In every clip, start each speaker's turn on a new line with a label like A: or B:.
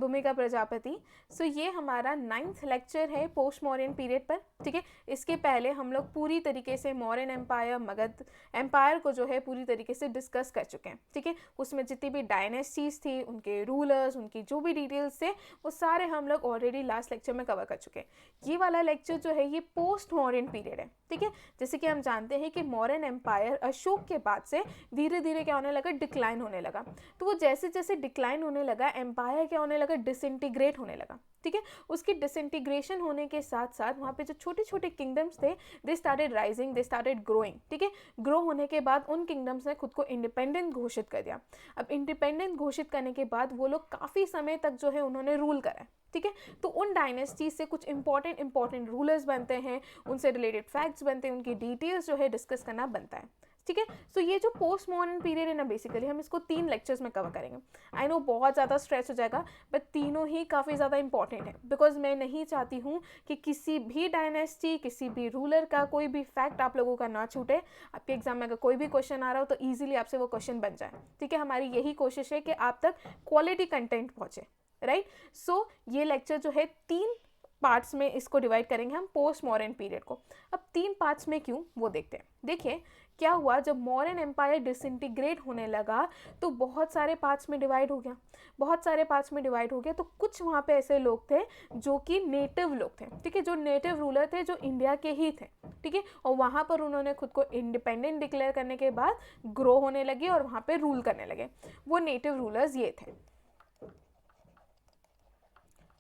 A: भूमिका प्रजापति। सो ये हमारा 9th लेक्चर है पोस्ट मौर्यन पीरियड पर, ठीक है। इसके पहले हम लोग पूरी तरीके से मौर्यन एम्पायर, मगध एम्पायर को जो है पूरी तरीके से डिस्कस कर चुके हैं, ठीक है। उसमें जितनी भी डायनेस्टीज थी, उनके रूलर्स, उनकी जो भी डिटेल्स थे, वो सारे हम लोग ऑलरेडी लास्ट लेक्चर में कवर कर चुके हैं। ये वाला लेक्चर जो है ये पोस्ट मौर्यन पीरियड है, ठीक है। जैसे कि हम जानते हैं कि मौर्यन एम्पायर अशोक के बाद से धीरे धीरे क्या होने लगा, डिक्लाइन होने लगा। तो वो जैसे जैसे डिक्लाइन होने लगा, एम्पायर क्या होने लगा, डिसइंटीग्रेट होने लगा, ठीक है। उसकी डिसइंटीग्रेशन होने के साथ साथ वहाँ पे जो छोटे छोटे किंगडम्स थे, they started rising, they started growing, ठीक है। ग्रो होने के बाद उन किंगडम्स ने खुद को इंडिपेंडेंट घोषित कर दिया। अब इंडिपेंडेंट घोषित करने के बाद वो लोग काफ़ी समय तक जो है उन्होंने रूल करा, ठीक है। तो उन डायनेस्टीज से कुछ इंपॉर्टेंट रूलर्स बनते हैं, उनसे रिलेटेड फैक्ट्स बनते हैं, उनकी डिटेल्स जो है डिस्कस करना बनता है, ठीक है। सो ये जो पोस्ट मॉडर्न पीरियड है ना, बेसिकली हम इसको 3 लेक्चर्स में कवर करेंगे। आई नो बहुत ज़्यादा स्ट्रेच हो जाएगा, बट तीनों ही काफ़ी ज़्यादा इंपॉर्टेंट है, बिकॉज मैं नहीं चाहती हूँ कि किसी भी डायनेस्टी, किसी भी रूलर का कोई भी फैक्ट आप लोगों का ना छूटे। आपके एग्जाम में अगर कोई भी क्वेश्चन आ रहा हो तो ईजिली आपसे वो क्वेश्चन बन जाए, ठीक है। हमारी यही कोशिश है कि आप तक क्वालिटी कंटेंट पहुँचे, राइट। सो ये लेक्चर जो है 3 पार्ट्स में इसको डिवाइड करेंगे हम पोस्ट मॉडर्न पीरियड को। अब 3 पार्ट्स में क्यों, वो देखते हैं। देखिए क्या हुआ, जब मॉडर्न एम्पायर डिसइंटीग्रेट होने लगा तो बहुत सारे पार्ट्स में डिवाइड हो गया, बहुत सारे पार्ट्स में डिवाइड हो गया। तो कुछ वहाँ पे ऐसे लोग थे जो कि नेटिव लोग थे, ठीक है, जो नेटिव रूलर थे, जो इंडिया के ही थे, ठीक है। और वहाँ पर उन्होंने खुद को इंडिपेंडेंट डिक्लेयर करने के बाद ग्रो होने लगे और वहाँ पे रूल करने लगे। वो नेटिव रूलर्स ये थे।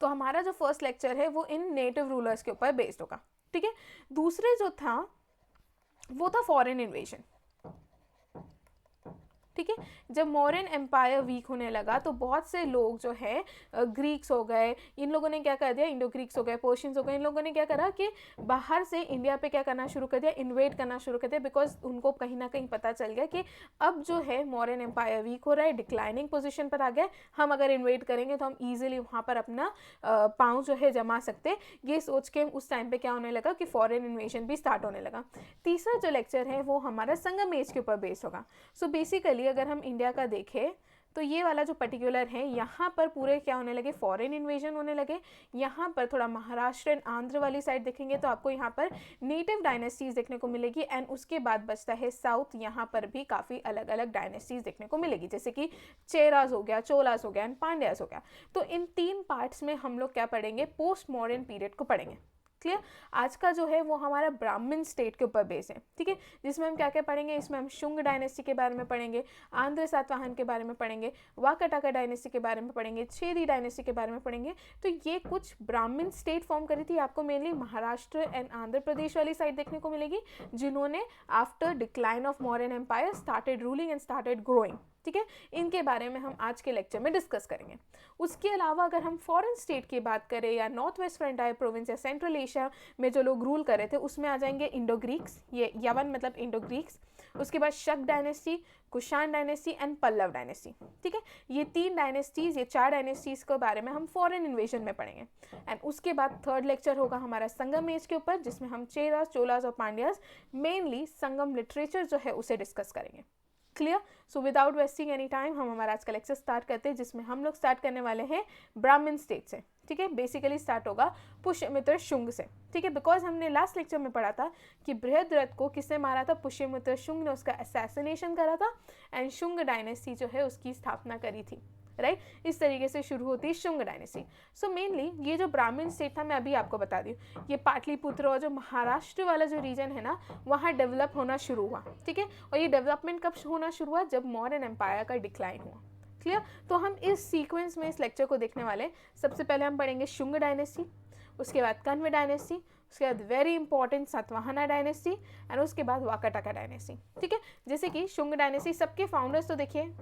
A: तो हमारा जो फर्स्ट लेक्चर है वो इन नेटिव रूलर्स के ऊपर बेस्ड होगा, ठीक है। दूसरे जो था वो था फॉरेन इन्वेजन, ठीक है। जब मौर्यन एम्पायर वीक होने लगा तो बहुत से लोग जो है ग्रीक्स हो गए, इन लोगों ने क्या कर दिया, इंडो ग्रीक्स हो गए, पर्शियंस हो गए, इन लोगों ने क्या करा कि बाहर से इंडिया पे क्या करना शुरू कर दिया, इन्वेट करना शुरू कर दिया। बिकॉज उनको कहीं ना कहीं पता चल गया कि अब जो है मौर्यन एम्पायर वीक हो रहा है, डिक्लाइनिंग पोजिशन पर आ गया, हम अगर इन्वेट करेंगे तो हम ईजिली वहाँ पर अपना पाँव जो है जमा सकते। ये सोच के उस टाइम पे क्या होने लगा कि फॉरेन इन्वेजन भी स्टार्ट होने लगा। तीसरा जो लेक्चर है वो हमारा संगम एज के ऊपर बेस्ड होगा। सो बेसिकली अगर हम इंडिया का देखें तो ये वाला जो पर्टिकुलर है, यहाँ पर पूरे क्या होने लगे, फॉरेन इन्वेजन होने लगे। यहाँ पर थोड़ा महाराष्ट्र एंड आंध्र वाली साइड देखेंगे तो आपको यहाँ पर नेटिव डायनेस्टीज देखने को मिलेगी। एंड उसके बाद बचता है साउथ, यहाँ पर भी काफ़ी अलग अलग डायनेस्टीज देखने को मिलेगी, जैसे कि चेराज हो गया, चोलास हो गया एंड पांड्यास हो गया। तो इन 3 पार्ट्स में हम लोग क्या पढ़ेंगे, पोस्ट मॉडर्न पीरियड को पढ़ेंगे। क्लियर। आज का जो है वो हमारा ब्राह्मण स्टेट के ऊपर बेस है, ठीक है, जिसमें हम क्या क्या पढ़ेंगे, इसमें हम शुंग डायनेस्टी के बारे में पढ़ेंगे, आंध्र सातवाहन के बारे में पढ़ेंगे, वाकाटाका डायनेस्टी के बारे में पढ़ेंगे, छेदी डायनेस्टी के बारे में पढ़ेंगे। तो ये कुछ ब्राह्मण स्टेट फॉर्म करी थी, आपको मेनली महाराष्ट्र एंड आंध्र प्रदेश वाली साइड देखने को मिलेगी, जिन्होंने after decline of Mauryan empire started ruling and started growing, ठीक है। इनके बारे में हम आज के लेक्चर में डिस्कस करेंगे। उसके अलावा अगर हम फॉरेन स्टेट की बात करें या नॉर्थ वेस्ट फ्रंटायर प्रोविंस या सेंट्रल एशिया में जो लोग रूल कर रहे थे, उसमें आ जाएंगे इंडो ग्रीक्स, ये यवन मतलब इंडो ग्रीक्स। उसके बाद Shaka dynasty, Kushan dynasty and Pallava dynasty, ठीक है। ये 3 डायनेस्टीज, ये 4 डायनेस्टीज के बारे में हम फॉरेन इन्वेजन में पढ़ेंगे। एंड उसके बाद थर्ड लेक्चर होगा हमारा संगम एज के ऊपर, जिसमें हम चेरास, चोलास और पांड्यास, मेनली संगम लिटरेचर जो है उसे डिस्कस करेंगे। Clear. So without wasting any time हम हमारा आज का लेक्चर स्टार्ट करते हैं, जिसमें हम लोग स्टार्ट करने वाले हैं ब्राह्मण स्टेट से, ठीक है। बेसिकली स्टार्ट होगा पुष्यमित्र शुंग से, ठीक है। बिकॉज हमने लास्ट लेक्चर में पढ़ा था कि बृहद्रथ को किसने मारा था, पुष्यमित्र शुंग ने उसका असैसिनेशन करा था एंड शुंग डायनेस्टी जो है उसकी स्थापना करी थी, राइट। इस तरीके से शुरू होती है शुंग डायनेस्टी। सो मेनली ये जो ब्राह्मण स्टेट था, मैं अभी आपको बता दी, ये पाटलिपुत्र और जो महाराष्ट्र वाला जो रीजन है ना, वहाँ डेवलप होना शुरू हुआ, ठीक है। और ये डेवलपमेंट कब होना शुरू हुआ, जब मौर्यन एम्पायर का डिक्लाइन हुआ। क्लियर। तो हम इस सीक्वेंस में इस लेक्चर को देखने वाले। सबसे पहले हम पढ़ेंगे शुंग डायनेस्टी, उसके बाद कण्व डायनेस्टी, उसके बाद very important Satavahana dynasty and उसके बाद वाकाटाका डायनेस्टी, ठीक है। जैसे कि शुंग डायनेस्टी, सबके फाउंडर्स तो देखिए,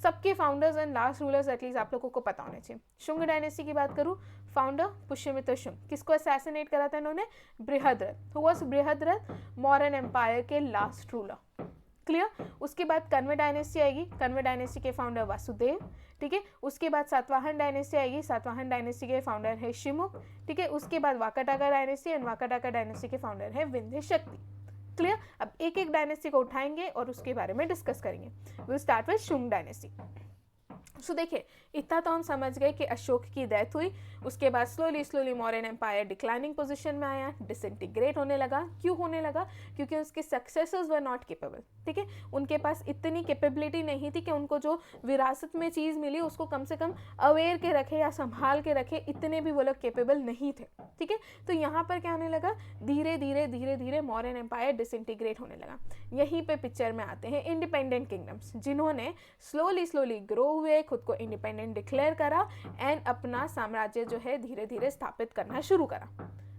A: सबके founders and last rulers at least आप लोगों को पता होने चाहिए। शुंग डायनेस्टी की बात करूँ, फाउंडर पुष्यमित्र शुंग, किसको असैसिनेट करा था इन्होंने, Brihadratha. Who was Brihadratha, Mauryan empire के लास्ट रूलर। क्लियर। उसके बाद कण्व डायनेस्टी आएगी, कण्व डायनेस्टी के फाउंडर वासुदेव, ठीक है। उसके बाद सातवाहन डायनेस्टी आएगी, सातवाहन डायनेस्टी के फाउंडर है शिमुख, ठीक है। उसके बाद Vakataka dynasty and Vakataka dynasty के फाउंडर है विंध्य शक्ति। क्लियर। अब एक एक डायनेस्टी को उठाएंगे और उसके बारे में डिस्कस करेंगे। Will start with Shunga dynasty. So देखिए, इतना तो हम समझ गए कि अशोक की डेथ हुई, उसके बाद slowly modern empire declining position में आया, डिसइंटीग्रेट होने लगा। क्यों होने लगा? क्योंकि उसके सक्सेसर्स वर नॉट केपेबल। ठीक है, उनके पास इतनी कैपेबिलिटी नहीं थी कि उनको जो विरासत में चीज़ मिली उसको कम से कम अवेयर के रखे या संभाल के रखे, इतने भी वो लोग केपेबल नहीं थे। ठीक है, तो यहाँ पर क्या होने लगा, धीरे धीरे मॉडर्न एम्पायर डिसइंटीग्रेट होने लगा। यहीं पे पिक्चर में आते हैं इंडिपेंडेंट किंगडम्स, जिन्होंने स्लोली ग्रो हुए, खुद को इंडिपेंडेंट डिक्लेयर करा एंड अपना साम्राज्य जो है धीरे धीरे स्थापित करना शुरू करा।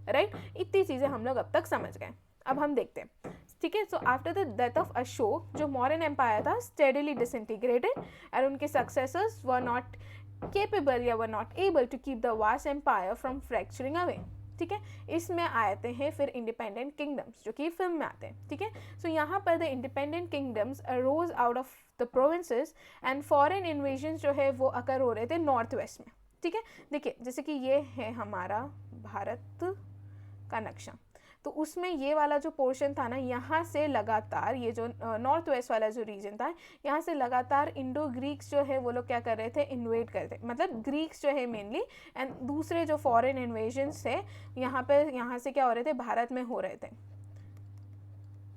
A: राइट, इतनी चीजें हम लोग अब तक समझ गए। अब हम देखते हैं। ठीक है, so after the death of Ashoka, जो मॉडर्न एम्पायर था स्टेडीली डिसइंटीग्रेटेड एंड उनके सक्सेसर्स वर नॉट केपेबल या were not able to keep the vast empire from fracturing away. ठीक है, इसमें आते हैं फिर इंडिपेंडेंट किंगडम्स, जो कि फिल्म में आते हैं। ठीक है, सो यहाँ पर the independent kingdoms arose out of the provinces and foreign invasion जो है वो अकर हो रहे थे नॉर्थ वेस्ट में। ठीक है, देखिए जैसे कि ये है हमारा भारत का नक्शा, तो उसमें ये वाला जो पोर्शन था ना, यहाँ से लगातार ये जो नॉर्थ वेस्ट वाला जो रीजन था, यहाँ से लगातार इंडो ग्रीक्स जो है वो लोग क्या कर रहे थे, इन्वेड कर रहे थे, मतलब ग्रीक्स जो है मेनली, एंड दूसरे जो फॉरेन इन्वेजन्स थे यहाँ से क्या हो रहे थे, भारत में हो रहे थे।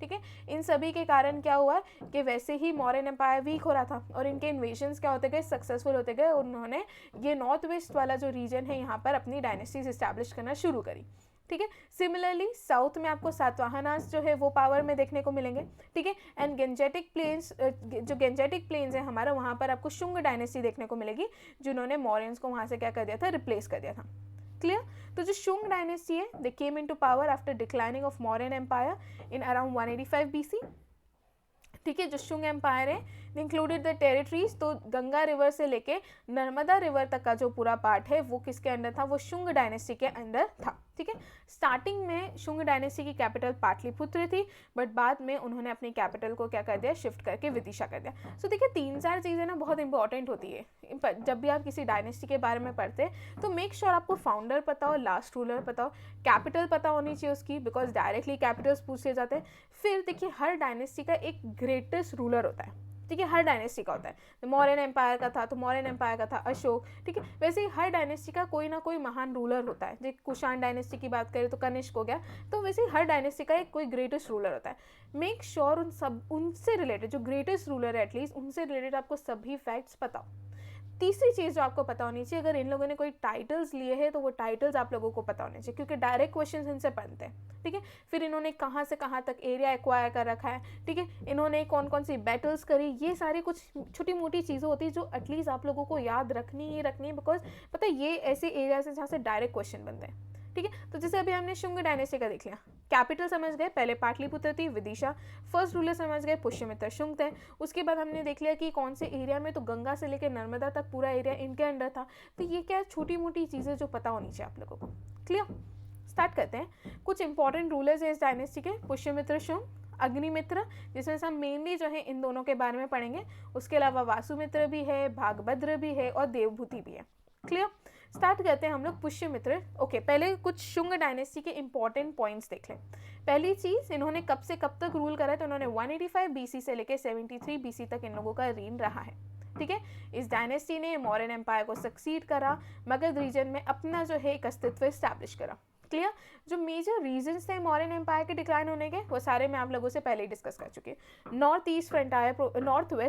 A: ठीक है, इन सभी के कारण क्या हुआ कि वैसे ही मॉडर्न एम्पायर वीक हो रहा था और इनके इन्वेजन्स क्या होते गए, सक्सेसफुल होते गए। उन्होंने ये नॉर्थ वेस्ट वाला जो रीजन है यहाँ पर अपनी डायनेस्टीज इस्टेब्लिश करना शुरू करी। ठीक है, सिमिलरली साउथ में आपको सातवाहनास जो है वो पावर में देखने को मिलेंगे। ठीक है, एंड गेंजेटिक प्लेन्स, जो गेंजेटिक प्लेन्स है हमारा, वहाँ पर आपको शुंग डायनेस्टी देखने को मिलेगी, जिन्होंने मौर्यंस को वहाँ से क्या कर दिया था, रिप्लेस कर दिया था। क्लियर? तो जो शुंग डायनेस्टी है, they came into power after declining of Mauryan empire in around 185 BC। ठीक है, जो शुंग एम्पायर है, दे इंक्लूडेड द टेरिटरीज, तो गंगा रिवर से लेके नर्मदा रिवर तक का जो पूरा पार्ट है वो किसके अंडर था, वो शुंग डायनेस्टी के अंडर था। ठीक है, स्टार्टिंग में शुंग डायनेस्टी की कैपिटल पाटलिपुत्र थी, बट बाद में उन्होंने अपनी कैपिटल को क्या कर दिया, शिफ्ट करके विदिशा कर दिया। सो देखिए 3-4 चीज़ें ना बहुत इंपॉर्टेंट होती है जब भी आप किसी डायनेस्टी के बारे में पढ़ते हैं, तो मेक श्योर आपको फाउंडर पता हो, लास्ट रूलर पता हो, कैपिटल पता होनी चाहिए उसकी, बिकॉज डायरेक्टली कैपिटल्स पूछे जाते हैं। फिर देखिए हर डायनेस्टी का एक ग्रेटेस्ट रूलर होता है। ठीक है, हर डायनेस्टी का होता है। मौर्यन एम्पायर का था तो मौर्यन एम्पायर का था अशोक। ठीक है, वैसे ही हर डायनेस्टी का कोई ना कोई महान रूलर होता है। जैसे कुषाण डायनेस्टी की बात करें तो कनिष्क हो गया, तो वैसे ही हर डायनेस्टी का एक कोई ग्रेटेस्ट रूलर होता है। मेक श्योर उनसे रिलेटेड जो ग्रेटेस्ट रूलर है एटलीस्ट उनसे रिलेटेड आपको सभी फैक्ट्स पता हो। तीसरी चीज़ जो आपको पता होनी चाहिए, अगर इन लोगों ने कोई टाइटल्स लिए हैं तो वो टाइटल्स आप लोगों को पता होने चाहिए, क्योंकि डायरेक्ट क्वेश्चंस इनसे बनते हैं। ठीक है, फिर इन्होंने कहाँ से कहाँ तक एरिया एक्वायर कर रखा है। ठीक है, इन्होंने कौन कौन सी बैटल्स करी, ये सारी कुछ छोटी मोटी चीज़ें होती है जो एटलीस्ट आप लोगों को याद रखनी ही रखनी है, बिकॉज पता है ये ऐसे एरियाज हैं जहाँ से डायरेक्ट क्वेश्चन बनते हैं। ठीक है, तो जैसे अभी हमने शुंग डायनेस्टी का देख लिया, कैपिटल समझ गए, पहले पाटलिपुत्र थी विदिशा, फर्स्ट रूलर समझ गए पुष्यमित्र शुंग थे। उसके बाद हमने देख लिया कि कौन से एरिया में, तो गंगा से लेकर नर्मदा तक पूरा एरिया इनके अंडर था। तो ये क्या छोटी मोटी चीज़ें जो पता होनी चाहिए आप लोगों को। क्लियर? स्टार्ट करते हैं। कुछ इंपॉर्टेंट रूलर्स है इस डायनेस्टी के, पुष्यमित्र शुंग, अग्निमित्र, जिसमें से हम मेनली जो है इन दोनों के बारे में पढ़ेंगे। उसके अलावा वासुमित्र भी है, भागभद्र भी है और देवभूति भी है। क्लियर? स्टार्ट करते हैं हम लोग पुष्यमित्र। ओके, पहले कुछ शुंग डायनेस्टी के इंपॉर्टेंट पॉइंट्स देख लें। पहली चीज, इन्होंने कब से कब तक रूल करा है, तो इन्होंने 185 BC से लेकर 73 BC तक इन लोगों का रीन रहा है। ठीक है, इस डायनेस्टी ने मौर्यन एम्पायर को सक्सीड करा, मगध रीजन में अपना जो है एक अस्तित्व एस्टैब्लिश करा। क्लियर? जो मेजर रीजंस थे मौर्यन एम्पायर के डिक्लाइन होने के, वो सारे मैं आप लोगों से पहले ही डिस्कस कर चुकी हूँ। नॉर्थ वेस्ट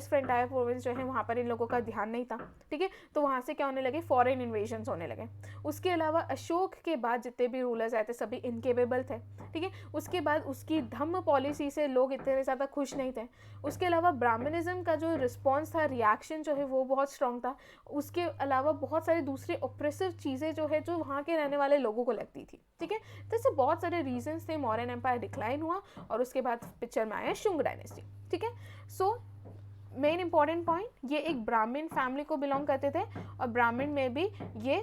A: फ्रंटायर प्रोविंस जो है वहाँ पर इन लोगों का ध्यान नहीं था। ठीक है, तो वहाँ से क्या होने लगे, फॉरेन इन्वेजन होने लगे। उसके अलावा अशोक के बाद जितने भी रूलर्स आए थे सभी इनकेपेबल थे। ठीक है, उसके बाद उसकी धम्म पॉलिसी से लोग इतने ज़्यादा खुश नहीं थे। उसके अलावा ब्राह्मणिज्म का जो रिस्पॉन्स था, रिएक्शन जो है वो बहुत स्ट्रॉन्ग था। उसके अलावा बहुत सारे दूसरे ऑप्रेसिव चीज़ें जो है जो वहाँ के रहने वाले लोगों को लगती थी। ठीक है, तो ऐसे बहुत सारे रीजंस थे मौर्यन एम्पायर डिक्लाइन हुआ और उसके बाद पिक्चर में आया शुंग डायनेस्टी। ठीक है, सो मेन इंपॉर्टेंट पॉइंट, ये एक ब्राह्मण फैमिली को बिलोंग करते थे और ब्राह्मण में भी ये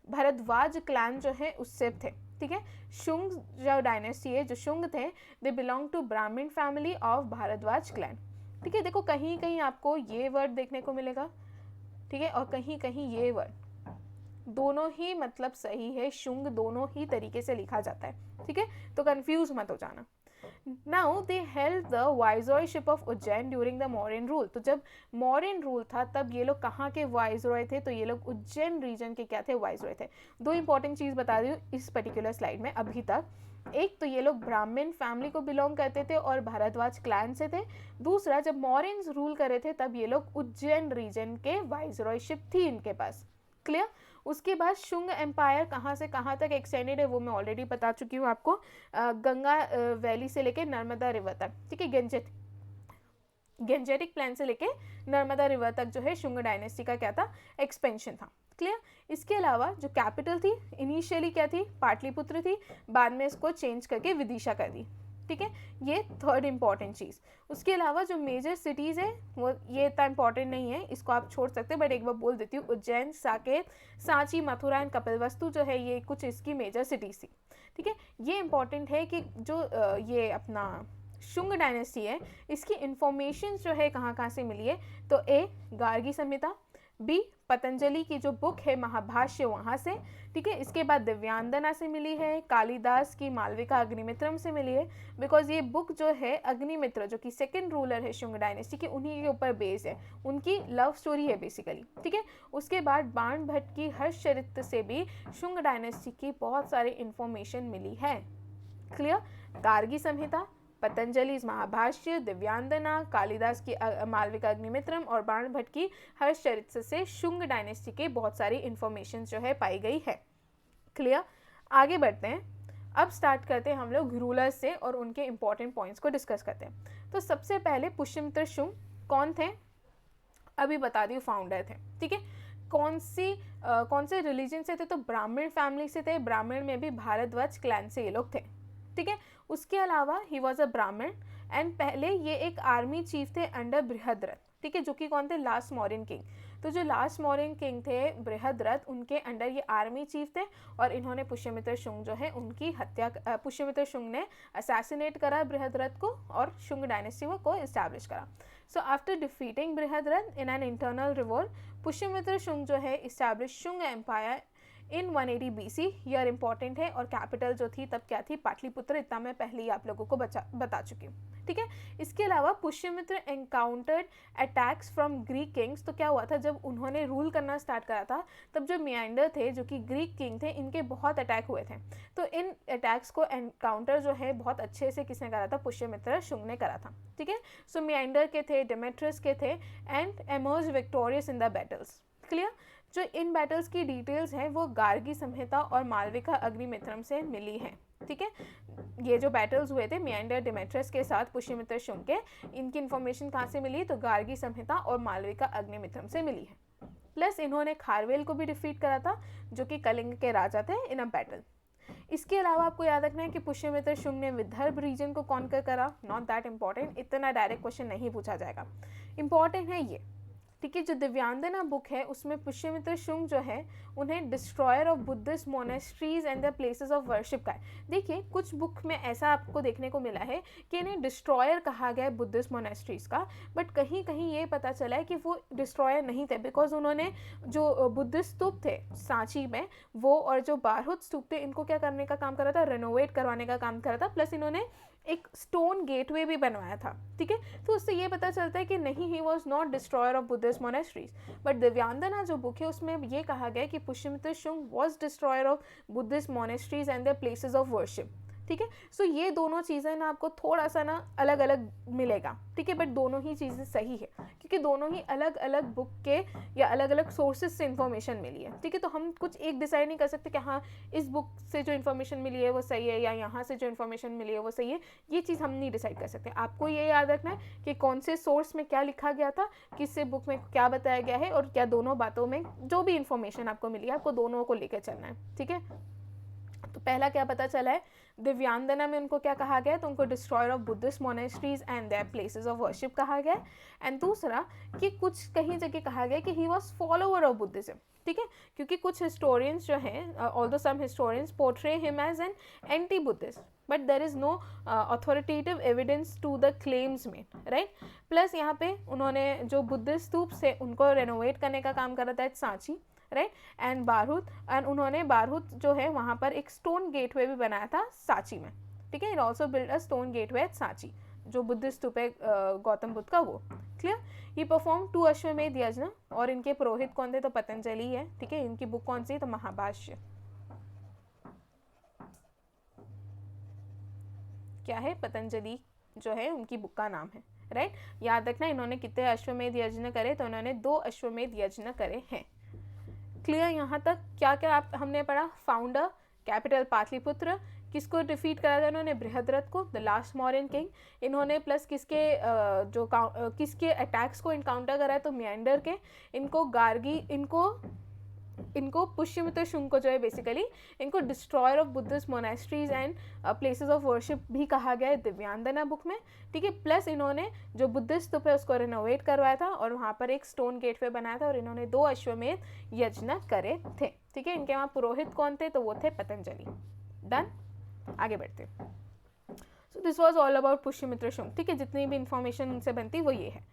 A: भरद्वाज क्लैन जो है उससे थे। ठीक है, शुंग जो डायनेस्टी है, जो शुंग थे, दे बिलोंग टू ब्राह्मण फैमिली ऑफ भारद्वाज क्लैन। ठीक है, देखो कहीं कहीं आपको ये वर्ड देखने को मिलेगा, ठीक है, और कहीं कहीं ये वर्ड, दोनों ही मतलब सही है, शुंग दोनों ही तरीके से लिखा जाता है। ठीक है, तो कंफ्यूज मत हो जाना। Now they held the viceroyship of Ujjain during the Mauryan rule. तो जब मौर्यन रूल था तब ये लोग कहाँ के वाइसरॉय थे, तो ये लोग उज्जैन रीजन के क्या थे, वाइसरॉय थे। दो इंपॉर्टेंट चीज़ बता रही हूँ इस पर्टिकुलर स्लाइड में अभी तक। एक तो ये लोग ब्राह्मण फैमिली को बिलोंग करते थे और भारद्वाज क्लैन से थे। दूसरा, जब मौर्यंस रूल कर रहे थे तब ये लोग उज्जैन रीजन के वाइसरॉयशिप थी इनके पास। क्लियर। उसके बाद शुंग एम्पायर कहाँ से कहाँ तक एक्सटेंडेड है वो मैं ऑलरेडी बता चुकी हूँ आपको, गंगा वैली से लेके नर्मदा रिवर तक, ठीक है। गेंजेटिक प्लान से लेके नर्मदा रिवर तक जो है शुंग डायनेस्टी का क्या था, एक्सपेंशन था। क्लियर। इसके अलावा जो कैपिटल थी इनिशियली क्या थी, पाटलिपुत्र थी, बाद में इसको चेंज करके विदिशा कर दी, ठीक है। ये थर्ड इंपॉर्टेंट चीज़। उसके अलावा जो मेजर सिटीज़ है वो ये इतना इंपॉर्टेंट नहीं है, इसको आप छोड़ सकते हैं, बट एक बार बोल देती हूँ, उज्जैन, साकेत, सांची, मथुरा एंड कपिलवस्तु जो है ये कुछ इसकी मेजर सिटीज़ थी, ठीक है। ये इंपॉर्टेंट है कि जो ये अपना शुंग डायनेस्टी है इसकी इंफॉर्मेशन जो है कहाँ कहाँ से मिली है, तो ए गार्गी संहिता, बी पतंजलि की जो बुक है महाभाष्य वहाँ से, ठीक है। इसके बाद दिव्यांजना से मिली है, कालिदास की मालविका अग्निमित्रम से मिली है, बिकॉज ये बुक जो है अग्निमित्र जो कि सेकंड रूलर है शुंग डायनेस्टी की, उन्हीं के ऊपर बेस्ड है, उनकी लव स्टोरी है बेसिकली, ठीक है। उसके बाद बाण भट्ट की हर्षचरित्र से भी शुंग डायनेस्टी की बहुत सारी इंफॉर्मेशन मिली है। क्लियर। गार्गी संहिता, पतंजलि महाभाष्य, दिव्यांजना, कालिदास की मालविका अग्निमित्रम और बाण भट्ट की हर्षचरित्र से शुंग डायनेस्टी के बहुत सारी इंफॉर्मेशन जो है पाई गई है। क्लियर। आगे बढ़ते हैं, अब स्टार्ट करते हैं हम लोग रूलर्स से और उनके इंपॉर्टेंट पॉइंट्स को डिस्कस करते हैं। तो सबसे पहले पुष्यमित्र शुंग कौन थे, अभी बता दी, फाउंडर थे, ठीक है। कौन से रिलीजन से थे, तो ब्राह्मण फैमिली से थे, ब्राह्मण में भी भारद्वाज क्लैन से ये लोग थे, ठीक है। उसके अलावा ही वॉज अ ब्राह्मण एंड पहले ये एक आर्मी चीफ थे अंडर बृहद्रथ, ठीक है, जो कि कौन थे, लास्ट मौर्यन किंग। तो जो लास्ट मौर्यन किंग थे बृहद्रथ, उनके अंडर ये आर्मी चीफ थे और इन्होंने पुष्यमित्र शुंग जो है उनकी हत्या, पुष्यमित्र शुंग ने असैसिनेट करा बृहद्रथ को और शुंग डायनेस्टी को इस्टेब्लिश करा। So after defeating Brihadratha in an internal revolt, Pushyamitra Shunga जो है establish Shunga empire in 180 BC। Year important है और कैपिटल जो थी तब क्या थी, पाटलिपुत्र, इतना मैं पहले ही आप लोगों को बता चुकी हूँ, ठीक है। इसके अलावा Pushyamitra encountered attacks from Greek Kings. तो क्या हुआ था, जब उन्होंने रूल करना स्टार्ट करा था तब जो मियांडर थे जो कि ग्रीक किंग थे, इनके बहुत अटैक हुए थे। तो इन अटैक्स को एनकाउंटर जो है बहुत अच्छे से किसने करा था, पुष्यमित्र शुंग ने करा था, ठीक है। सो मियांडर के थे, डेमेट्रियस के थे and emerge victorious in the battles. Clear. जो इन बैटल्स की डिटेल्स हैं वो गार्गी संहिता और मालविका अग्निमित्रम से मिली है, ठीक है। ये जो बैटल्स हुए थे मियांडर डेमेट्रियस के साथ पुष्यमित्र शुंग के, इनकी इंफॉर्मेशन कहाँ से मिली, तो गार्गी संहिता और मालविका अग्निमित्रम से मिली है। प्लस इन्होंने खारवेल को भी डिफीट करा था जो कि कलिंग के राजा थे इन अ बैटल। इसके अलावा आपको याद रखना है कि पुष्यमित्र शुंग ने विदर्भ रीजन को कॉन्कर करा, नॉट दैट इंपॉर्टेंट, इतना डायरेक्ट क्वेश्चन नहीं पूछा जाएगा। इंपॉर्टेंट है ये, ठीक है। जो दिव्यांजना बुक है उसमें पुष्यमित्र शुंग जो है उन्हें destroyer of Buddhist monasteries and the places of worship का है। देखिए कुछ बुक में ऐसा आपको देखने को मिला है कि इन्हें डिस्ट्रॉयर कहा गया है बुद्धिस्ट मोनेस्ट्रीज का, बट कहीं कहीं ये पता चला है कि वो डिस्ट्रॉयर नहीं थे, बिकॉज उन्होंने जो बुद्धिस्ट स्तूप थे सांची में वो और जो बारहुत स्तूप थे इनको क्या करने का काम करा था, रेनोवेट करवाने का काम करा था। प्लस इन्होंने एक स्टोन गेटवे भी बनवाया था, ठीक है। तो उससे ये पता चलता है कि नहीं, he was not destroyer of Buddhist monasteries. But दिव्यांजना जो बुक है उसमें ये कहा गया है कि Pushyamitra Shunga was destroyer of Buddhist monasteries and the places of worship, ठीक है। सो ये दोनों चीज़ें ना आपको थोड़ा सा ना अलग अलग मिलेगा, ठीक है, बट दोनों ही चीज़ें सही है क्योंकि दोनों ही अलग अलग बुक के या अलग अलग सोर्सेज से इन्फॉर्मेशन मिली है, ठीक है। तो हम कुछ एक डिसाइड नहीं कर सकते कि हाँ इस बुक से जो इन्फॉर्मेशन मिली है वो सही है या यहाँ से जो इन्फॉर्मेशन मिली है वो सही है, ये चीज़ हम नहीं डिसाइड कर सकते। आपको ये याद रखना है कि कौन से सोर्स में क्या लिखा गया था, किससे बुक में क्या बताया गया है और क्या दोनों बातों में जो भी इन्फॉर्मेशन आपको मिली है आपको दोनों को लेकर चलना है, ठीक है। तो पहला क्या पता चला है, दिव्यांजना में उनको क्या कहा गया है, तो उनको destroyer of Buddhist monasteries and their places of worship कहा गया है। एंड दूसरा कि कुछ कहीं जगह कहा गया कि he was follower of Buddhism, ठीक है, क्योंकि कुछ हिस्टोरियंस जो हैं, although some historians portray him as an anti Buddhist, but there is no authoritative evidence to the claims made, right. Plus यहाँ पे उन्होंने जो बुद्धिस्ट स्तूप से उनको रेनोवेट करने का काम करा था सांची, राइट, एंड बारहुत, एंड उन्होंने बारहुत जो है वहाँ पर एक स्टोन गेटवे भी बनाया था सांची में, ठीक है. It also build a stone gateway at Sanchi, जो बुद्धिस्ट स्तूप है गौतम बुद्ध का, वो. क्लियर. ही परफॉर्म 2 अश्वमेध यज्ञ, और इनके पुरोहित कौन थे? तो पतंजलि है. ठीक है. इनकी बुक कौन सी? तो महाभाष्य. क्या है? पतंजलि जो है उनकी बुक का नाम है. राइट. याद रखना इन्होंने कितने अश्वमेध यज्ञ करे? तो इन्होंने 2 अश्वमेध यज्ञ करे हैं. क्लियर. यहाँ तक क्या क्या आप हमने पढ़ा? Founder, capital Pataliputra. किसको डिफीट करा था इन्होंने? बृहद्रथ को, द लास्ट मौर्यन किंग. इन्होंने प्लस किसके किसके अटैक्स को इनकाउंटर करा है? तो मियांडर के. इनको गार्गी, इनको पुष्यमित्र शुंग को जो है बेसिकली इनको destroyer of Buddhist monasteries and places of worship भी कहा गया है दिव्यांदना बुक में. ठीक है. प्लस इन्होंने जो बुद्धिस्ट स्तूप है उसको रिनोवेट करवाया था और वहाँ पर एक स्टोन गेटवे बनाया था, और इन्होंने 2 अश्वमेध यज्ञ करे थे. ठीक है. इनके वहाँ पुरोहित कौन थे? तो वो थे पतंजलि. डन. आगे बढ़ते. So this was all about Pushyamitra Shunga. ठीक है. जितनी भी इंफॉर्मेशन उनसे बनती वो ये है.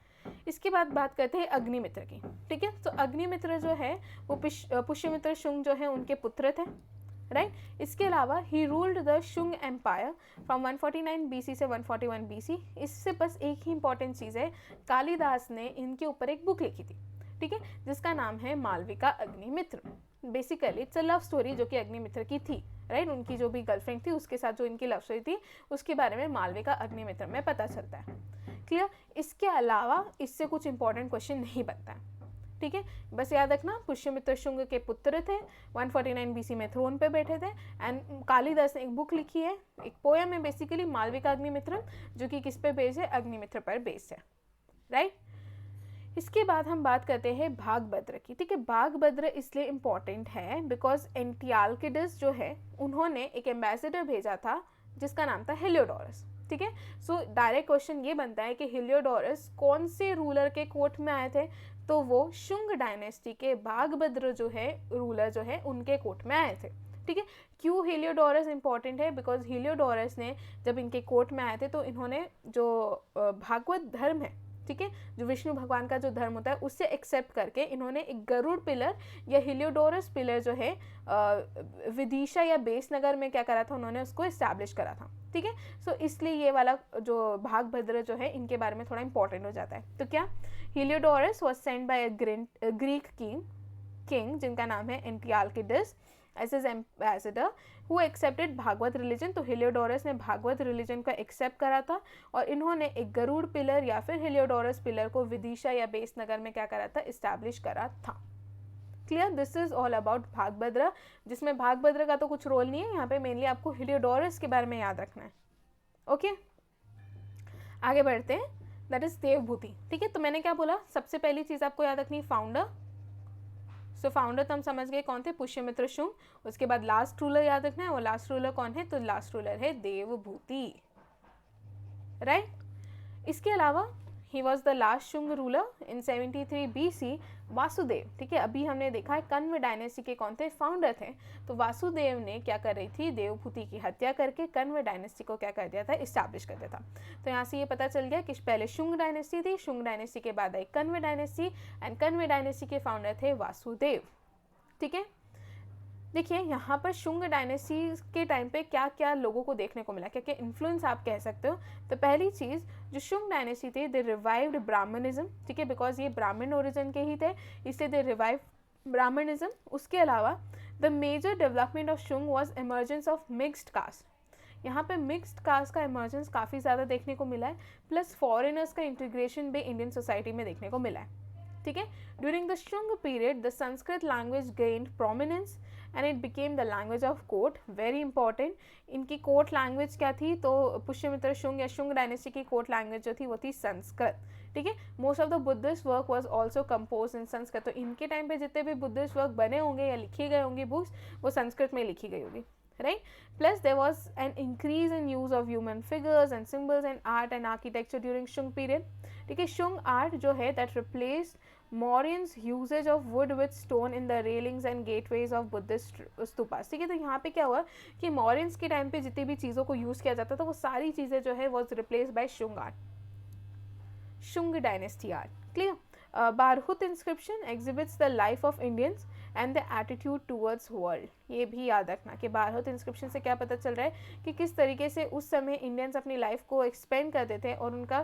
A: इसके बाद बात करते हैं अग्निमित्र की. ठीक है. तो अग्निमित्र जो है वो पुष्यमित्र शुंग जो है उनके पुत्र थे. राइट. इसके अलावा he ruled the Shunga empire from 149 BC से 141 BC. इससे बस एक ही इंपॉर्टेंट चीज़ है, कालिदास ने इनके ऊपर एक बुक लिखी थी. ठीक है. जिसका नाम है Malavika Agnimitra. Basically it's a love story जो कि अग्निमित्र की थी. राइट. उनकी जो भी गर्लफ्रेंड थी उसके साथ जो इनकी लव स्टोरी थी उसके बारे में मालविका अग्निमित्र में पता चलता है. क्लियर. इसके अलावा इससे कुछ इंपॉर्टेंट क्वेश्चन नहीं बनता है. ठीक है. बस याद रखना पुष्यमित्र शुंग के पुत्र थे, 149 BC में थ्रोन पे बैठे थे, एंड कालिदास ने एक बुक लिखी है, एक पोयम है बेसिकली मालविका अग्निमित्रम, जो कि किस पे बेस्ड है? अग्निमित्र पर बेस्ड है. राइट. इसके बाद हम बात करते हैं भागभद्र की. ठीक है. भागभद्र इसलिए इम्पॉर्टेंट है बिकॉज एंटियाल्किडस जो है उन्होंने एक एम्बेसडर भेजा था जिसका नाम था हेलियोडोरस. ठीक है. सो डायरेक्ट क्वेश्चन ये बनता है कि हेलियोडोरस कौन से रूलर के कोर्ट में आए थे? तो वो शुंग डायनेस्टी के भागभद्र जो है रूलर जो है उनके कोर्ट में आए थे. ठीक है. क्यों हेलियोडोरस इंपॉर्टेंट है? बिकॉज हेलियोडोरस ने जब इनके कोर्ट में आए थे तो इन्होंने जो भागवत धर्म है, ठीक है, जो विष्णु भगवान का जो धर्म होता है उससे एक्सेप्ट करके इन्होंने एक गरुड़ पिलर या हेलियोडोरस पिलर जो है विदिशा या बेसनगर में क्या करा था? उन्होंने उसको इस्टेब्लिश करा था. ठीक है. सो इसलिए ये वाला जो भागभद्र जो है इनके बारे में थोड़ा इंपॉर्टेंट हो जाता है. तो क्या? Heliodorus was send by a Greek king जिनका नाम है Antialcidas as his ambassador who accepted Bhagavata religion. तो हेलियोडोरस ने भागवत रिलीजन का एक्सेप्ट करा था और इन्होंने एक गरुड़ पिलर या फिर हेलियोडोरस पिलर को विदिशा या बेसनगर में क्या करा था? इस्टेब्लिश करा था. Clear. This is all about Bhagabhadra, जिसमें भागभद्र का तो कुछ रोल नहीं है यहाँ पे, मेनली आपको हेलियोडोरस के बारे में याद रखना है. ओके. आगे बढ़ते हैं. That is Devabhuti. ठीक है. तो मैंने क्या बोला? सबसे पहली चीज आपको याद रखनी फाउंडर. सो फाउंडर तो हम समझ गए कौन थे? पुष्यमित्र शुंग. उसके बाद लास्ट रूलर याद रखना है. वो लास्ट रूलर कौन है? तो लास्ट रूलर है देवभूति. राइट. इसके अलावा he was the last Shunga ruler in 73 BC. Vasudev. ठीक है. अभी हमने देखा है कण्व डायनेस्टी के कौन थे? फाउंडर थे. तो वासुदेव ने क्या कर रही थी? देवभूति की हत्या करके कण्व डायनेस्टी को क्या कर दिया था? इस्टेब्लिश कर दिया था. तो यहाँ से ये पता चल गया कि पहले शुंग डायनेस्टी थी, शुंग डायनेस्टी के बाद आई Kanva dynasty, and Kanva dynasty के फाउंडर थे वासुदेव. ठीक है. देखिए यहाँ पर शुंग डायनेस्टी के टाइम पे क्या क्या लोगों को देखने को मिला, क्या क्या इन्फ्लुएंस आप कह सकते हो. तो पहली चीज़, जो शुंग डायनेस्टी थी दे रिवाइव्ड ब्राह्मणिज्म. ठीक है. बिकॉज ये ब्राह्मण ओरिजिन के ही थे इसलिए दे रिवाइव ब्राह्मणिज्म. उसके अलावा the major development of Shunga was emergence of mixed caste. यहाँ पे मिक्सड कास्ट का इमर्जेंस काफ़ी ज़्यादा देखने को मिला है, प्लस फॉरेनर्स का इंटीग्रेशन भी इंडियन सोसाइटी में देखने को मिला है. ठीक है. During the Shunga period the Sanskrit language gained prominence and it became the language of court. Very important. इनकी कोर्ट लैंग्वेज क्या थी? तो पुष्यमित्र शुंग या शुंग डायनेस्टी की कोर्ट लैंग्वेज जो थी वो थी संस्कृत. ठीक है. Most of the Buddhist work was also compose इन संस्कृत. तो इनके टाइम पे जितने भी बुद्धिस्ट वर्क बने होंगे या लिखी गए होंगी बुक्स वो संस्कृत में लिखी गई होगी. Right. Plus there was an increase in use of human figures and symbols and art and architecture during Shung period. ठीक है. Shung art जो है that replaced Mauryans usage of wood with stone in the railings and gateways of Buddhist stupas. ठीक है. तो यहाँ पे क्या हुआ कि Mauryans के टाइम पे जितनी भी चीज़ों को यूज़ किया जाता था वो सारी चीज़ें जो है was replaced by Shung art, Shung dynasty art. Clear. Barhut inscription exhibits the life of Indians and the attitude towards world. ये भी याद रखना कि बारहत इंस्क्रिप्शन से क्या पता चल रहा है कि किस तरीके से उस समय इंडियंस अपनी लाइफ को एक्सपेंड करते थे और उनका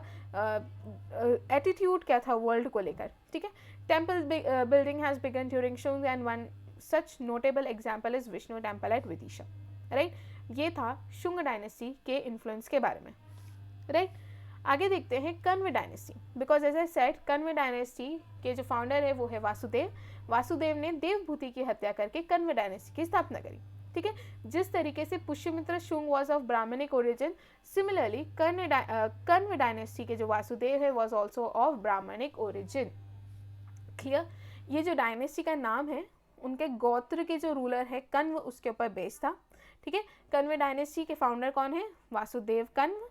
A: एटीट्यूड क्या था वर्ल्ड को लेकर, ठीक है। Temple building has begun during Shunga and one such notable example is Vishnu temple at Vidisha, right. ये था शुंग डायनेस्टी के इन्फ्लुएंस के बारे में, राइट। आगे देखते हैं Kanva dynasty, because as I said Kanva dynasty के जो फाउंडर है वो है वासुदेव। वासुदेव ने देवभूति की हत्या करके कण्व डायनेस्टी की स्थापना करी, ठीक है। जिस तरीके से Pushyamitra Shunga was of Brahmanic origin, similarly Kanva dynasty के जो वासुदेव है was also of Brahmanic origin, clear. ये जो डायनेस्टी का नाम है उनके गोत्र के जो रूलर है कण्व, उसके ऊपर बेस्ड था, ठीक है। कण्व डायनेस्टी के फाउंडर कौन है? वासुदेव कण्व।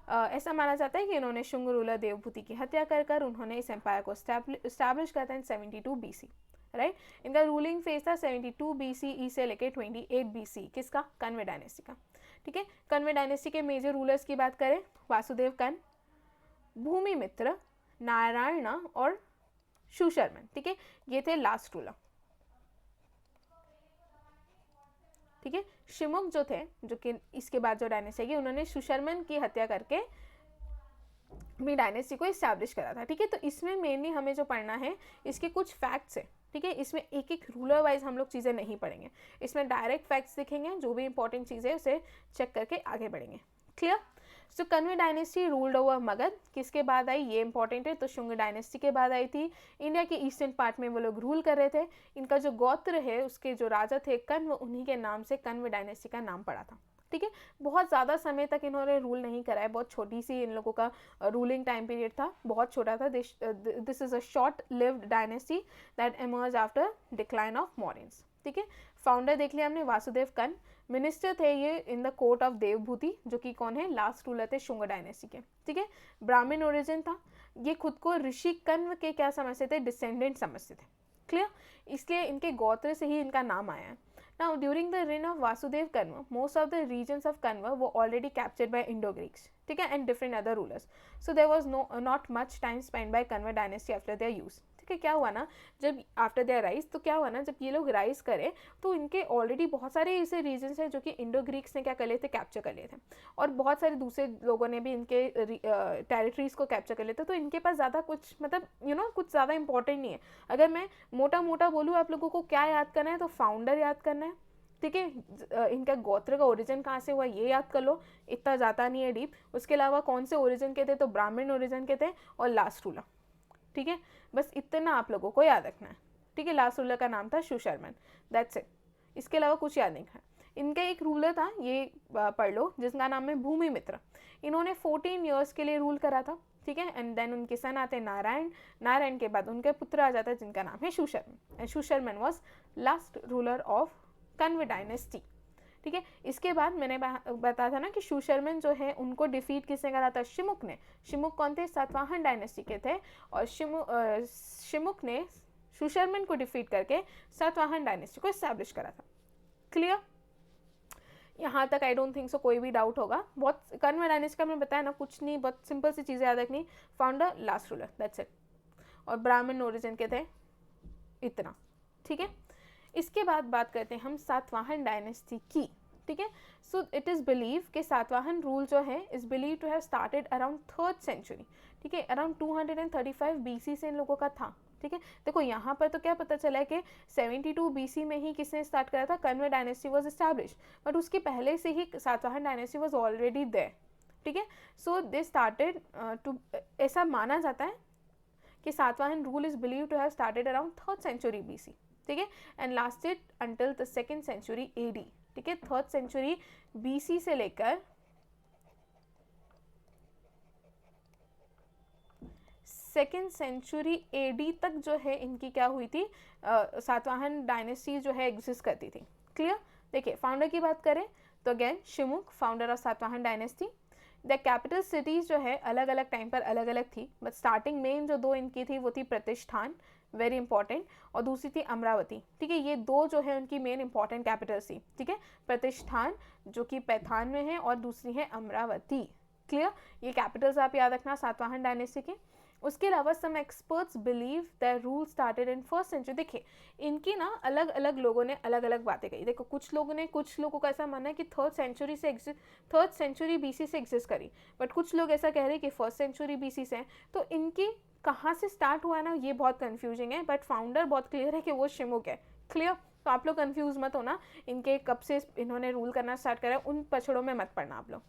A: ऐसा माना जाता है कि इन्होंने शुंग रूलर देवभूति की हत्या कर उन्होंने इस एम्पायर को स्टैब्लिश करता है 72 BC, राइट। इनका रूलिंग फेज था 72 BCE से लेकर 28 BC, किसका? कण्व डायनेस्टी का, ठीक है। कण्व डायनेस्टी के मेजर रूलर्स की बात करें, वासुदेव कण्व, भूमिमित्र, नारायण और सुशर्मन, ठीक है। ये थे लास्ट रूलर, ठीक है। शिमुक जो थे, जो कि इसके बाद जो डायनेस्टी है, उन्होंने सुशर्मन की हत्या करके भी डायनेस्टी को इस्टेब्लिश करा था, ठीक है। तो इसमें मेनली हमें जो पढ़ना है इसके कुछ फैक्ट्स है, ठीक है। इसमें एक एक रूलर वाइज हम लोग चीज़ें नहीं पढ़ेंगे, इसमें डायरेक्ट फैक्ट्स दिखेंगे, जो भी इंपॉर्टेंट चीज़ है उसे चेक करके आगे बढ़ेंगे, clear. So Kanva dynasty ruled over Magadha, किसके बाद आई? ये इंपॉर्टेंट है, तो शुंग डायनेस्टी के बाद आई थी। इंडिया के ईस्टर्न पार्ट में वो लोग रूल कर रहे थे। इनका जो गोत्र है उसके जो राजा थे कण्व, उन्हीं के नाम से कण्व डायनेस्टी का नाम पड़ा था, ठीक है। बहुत ज़्यादा समय तक इन्होंने रूल नहीं करा है, बहुत छोटी सी इन लोगों का रूलिंग टाइम पीरियड था, बहुत छोटा था। This is a short lived dynasty that emerge after decline of Mauryans, ठीक है। फाउंडर देख लिया हमने, वासुदेव कण्व। मिनिस्टर थे ये in the court of Devabhuti, जो कि कौन है? लास्ट रूलर थे शुंग डायनेस्टी के, ठीक है। ब्राह्मण ओरिजिन था, ये खुद को ऋषि कण्व के क्या समझते थे? डिसेंडेंट समझते थे, क्लियर। इसलिए इनके गोत्र से ही इनका नाम आया है। Now, during the reign of Vasudev Kanva, most of the regions of Kanva were already captured by Indo-Greeks, ठीक है, and different other rulers. So there was not much time spent by Kanva dynasty after their use, ठीक है। क्या हुआ ना, जब after their rise, तो क्या हुआ ना, जब ये लोग राइज करे तो इनके ऑलरेडी बहुत सारे ऐसे रीजन्स हैं जो कि इंडो ग्रीक्स ने क्या कर लिए थे? कैप्चर कर लिए थे, और बहुत सारे दूसरे लोगों ने भी इनके टेरिटरीज को कैप्चर कर लिए थे। तो इनके पास ज़्यादा कुछ मतलब कुछ ज़्यादा इंपॉर्टेंट नहीं है। अगर मैं मोटा मोटा बोलूँ आप लोगों को क्या याद करना है, तो फाउंडर याद करना है, ठीक है। इनका गोत्र का ओरिजिन कहाँ से हुआ ये याद कर लो, इतना जाता नहीं है डीप। उसके अलावा कौन से ओरिजिन के थे? तो ब्राह्मण ओरिजिन के थे, और लास्ट रूलर, ठीक है। बस इतना आप लोगों को याद रखना है, ठीक है। लास्ट रूलर का नाम था सुशर्मन, दैट्स इट। इसके अलावा कुछ याद नहीं है। इनका एक रूलर था, ये पढ़ लो, जिसका नाम है भूमिमित्र। इन्होंने 14 ईयर्स के लिए रूल करा था, ठीक है। एंड देन उनके सन आते नारायण, नारायण के बाद उनके पुत्र आ जाता है जिनका नाम है Susharman, and Susharman was last ruler of Kanva dynasty, ठीक है। इसके बाद मैंने बताया था ना कि सुशर्मन जो है उनको डिफीट किसने करा था? शिमुक ने। शिमुक कौन थे? सातवाहन डायनेस्टी के थे, और शिमुक ने सुशर्मन को डिफीट करके सातवाहन डायनेस्टी को एस्टैब्लिश करा था, क्लियर। यहाँ तक आई डोंट थिंक सो कोई भी डाउट होगा। बहुत कण्व डायनेस्टी का मैंने बताया ना, कुछ नहीं, बहुत सिंपल सी चीज़ें याद रखनी, founder, last ruler, that's it, और ब्राह्मण ओरिजिन के थे, इतना, ठीक है। इसके बाद बात करते हैं हम सातवाहन डायनेस्टी की, ठीक है। सो इट इज़ बिलीव कि सातवाहन रूल जो है is believe to have started around 3rd century, ठीक है। अराउंड 235 BC से इन लोगों का था, ठीक है। देखो यहाँ पर तो क्या पता चला है कि 72 BC में ही किसने स्टार्ट करा था? Kanva dynasty was establish, but उसके पहले से ही Satavahana dynasty was already there, ठीक है। सो दे स्टार्टेड टू, ऐसा माना जाता है कि Satavahana rule is believe to have started around 3rd century BC, ठीक है, and lasted until the 2nd century AD, ठीक है। 3rd सेंचुरी BC से लेकर 2nd सेंचुरी AD तक जो है इनकी क्या हुई थी? सातवाहन डायनेस्टी जो है एग्जिस्ट करती थी, क्लियर। देखिए फाउंडर की बात करें तो again Simuka, founder of Satavahana dynasty. The capital cities जो है अलग अलग टाइम पर अलग अलग थी, बट स्टार्टिंग मेन जो दो इनकी थी वो थी प्रतिष्ठान, वेरी इंपॉर्टेंट, और दूसरी थी अमरावती, ठीक है। ये दो जो है उनकी मेन इंपॉर्टेंट कैपिटल्स थी, ठीक है। प्रतिष्ठान जो कि पैठान में है, और दूसरी है अमरावती, क्लियर। ये कैपिटल्स आप याद रखना सातवाहन डायनेस्टी के। उसके अलावा some experts believe that rule started in first century. देखिए इनकी ना अलग अलग लोगों ने अलग अलग बातें कही। देखो कुछ लोगों का ऐसा मानना है कि थर्ड सेंचुरी बीसी से एग्जिस्ट करी, बट कुछ लोग ऐसा कह रहे हैं कि फर्स्ट सेंचुरी बीसी से है। तो इनकी कहाँ से स्टार्ट हुआ ना, ये बहुत कन्फ्यूजिंग है, बट फाउंडर बहुत क्लियर है कि वो शिमुक है। क्लियर? तो आप लोग कन्फ्यूज मत होना, इनके कब से इन्होंने रूल करना स्टार्ट करा, उन पछड़ों में मत पड़ना आप लोग।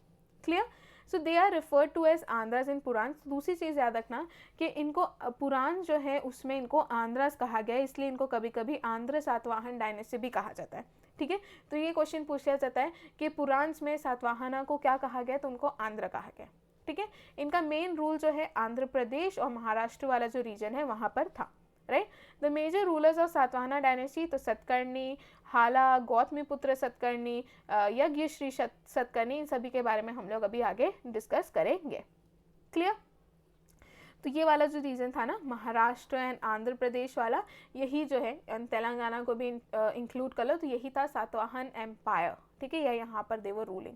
A: Clear? So they are referred to as Andhras in Purana. दूसरी चीज़ याद रखना कि इनको पुराण जो है उसमें इनको आंध्राज कहा गया है, इसलिए इनको कभी कभी आंध्र सातवाहन डायनेस्टी भी कहा जाता है। ठीक है, तो ये क्वेश्चन पूछ लिया जाता है कि पुराण में सातवाहना को क्या कहा गया, तो उनको आंध्र कहा गया। ठीक है, इनका मेन रूल जो है आंध्र प्रदेश और महाराष्ट्र वाला जो रीजन है वहाँ पर था। Right, the major rulers of Satavahana dynasty, तो सतकर्णी, हाला, गौतमीपुत्र सतकर्णी, यज्ञश्री सतकर्णी, इन सभी के बारे में हम लोग अभी आगे डिस्कस करेंगे। क्लियर? तो ये वाला जो रीजन था ना महाराष्ट्र एंड आंध्र प्रदेश वाला, यही जो है तेलंगाना को भी इंक्लूड कर लो, तो यही था सातवाहन एम्पायर। ठीक है, यहाँ पर दे वर रूलिंग।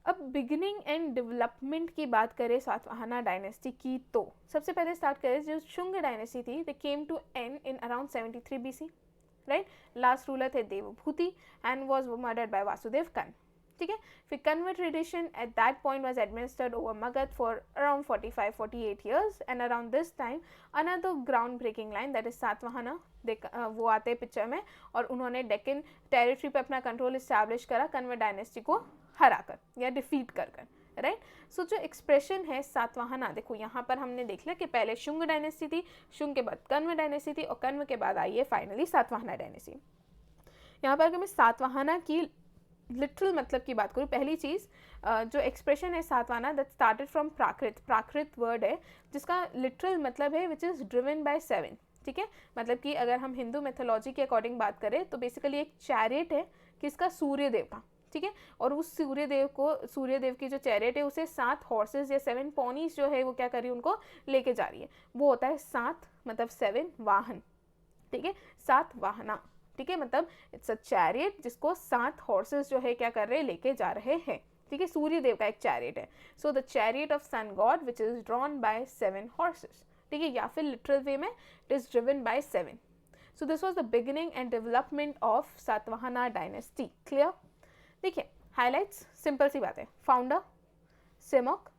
A: अब बिगिनिंग एंड डेवलपमेंट की बात करें सातवाहना डायनेस्टी की, तो सबसे पहले स्टार्ट करें जो शुंग डायनेस्टी थी, they came to end in around 73 BC। Right, last ruler थे Devabhuti and was murdered by Vasudeva Kanva. ठीक है, फिर Kanva tradition at that point was administered over Magadha for around 45-48 years, and around this time another ground breaking line that is Satavahana, वो आते हैं picture में, और उन्होंने डेक्कन टेरिटरी पे अपना कंट्रोल इस्टेब्लिश करा कन्वर डायनेस्टी को हराकर या डिफीट कर। राइट, सो जो एक्सप्रेशन है सातवाहना, देखो यहाँ पर हमने देख लिया कि पहले शुंग डायनेस्टी थी, शुंग के बाद कन्व डायनेस्टी थी, और कन्व के बाद आई है फाइनली सातवाहना डायनेस्टी। यहाँ पर अगर मैं सातवाहना की लिटरल मतलब की बात करूँ, पहली चीज़ जो एक्सप्रेशन है Satavahana, that started from Prakrit. Prakrit word है जिसका लिटरल मतलब है विच इज़ ड्रिवन बाय 7। ठीक है, मतलब कि अगर हम हिंदू मेथोलॉजी के अकॉर्डिंग बात करें तो बेसिकली एक चैरियट है किसका, सूर्यदेव का। ठीक है, और उस सूर्यदेव की जो चैरियट है उसे 7 हॉर्सेस या 7 पॉनीज जो है वो क्या कर रही है, उनको लेके जा रही है। वो होता है 7 मतलब 7 वाहन। ठीक है, 7 वाहना। ठीक है, मतलब इट्स अ चैरियट जिसको 7 हॉर्सेस जो है क्या कर रहे हैं, लेके जा रहे हैं। ठीक है, सूर्यदेव का एक चैरियट है। So the chariot of sun god which is drawn by 7 horses. ठीक है, या फिर लिटरल वे में it is driven by 7। So this was the beginning and development of Satavahana dynasty. Clear? देखिए हाइलाइट्स, सिंपल सी बात है। Founder Simuka,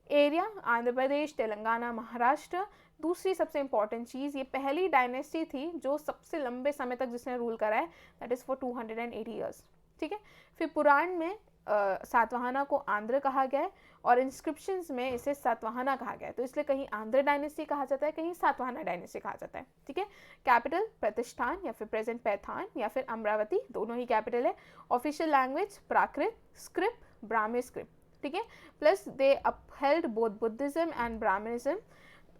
A: area Andhra Pradesh, Telangana, Maharashtra. दूसरी सबसे इंपॉर्टेंट चीज़, ये पहली डायनेस्टी थी जो सबसे लंबे समय तक जिसने रूल करा है, दैट इज़ फॉर 280 ईयर्स। ठीक है, फिर पुराण में सातवाहना को आंध्र कहा गया है, और इंस्क्रिप्शंस में इसे सातवाहना कहा गया है, तो इसलिए कहीं आंध्र डायनेस्टी कहा जाता है, कहीं सातवाहना डायनेस्टी कहा जाता है। ठीक है, कैपिटल प्रतिष्ठान या फिर प्रेजेंट पैथान या फिर अमरावती, दोनों ही कैपिटल है। Official language Prakrit, script Brahmi script. ठीक है, plus they upheld both Buddhism and Brahmanism,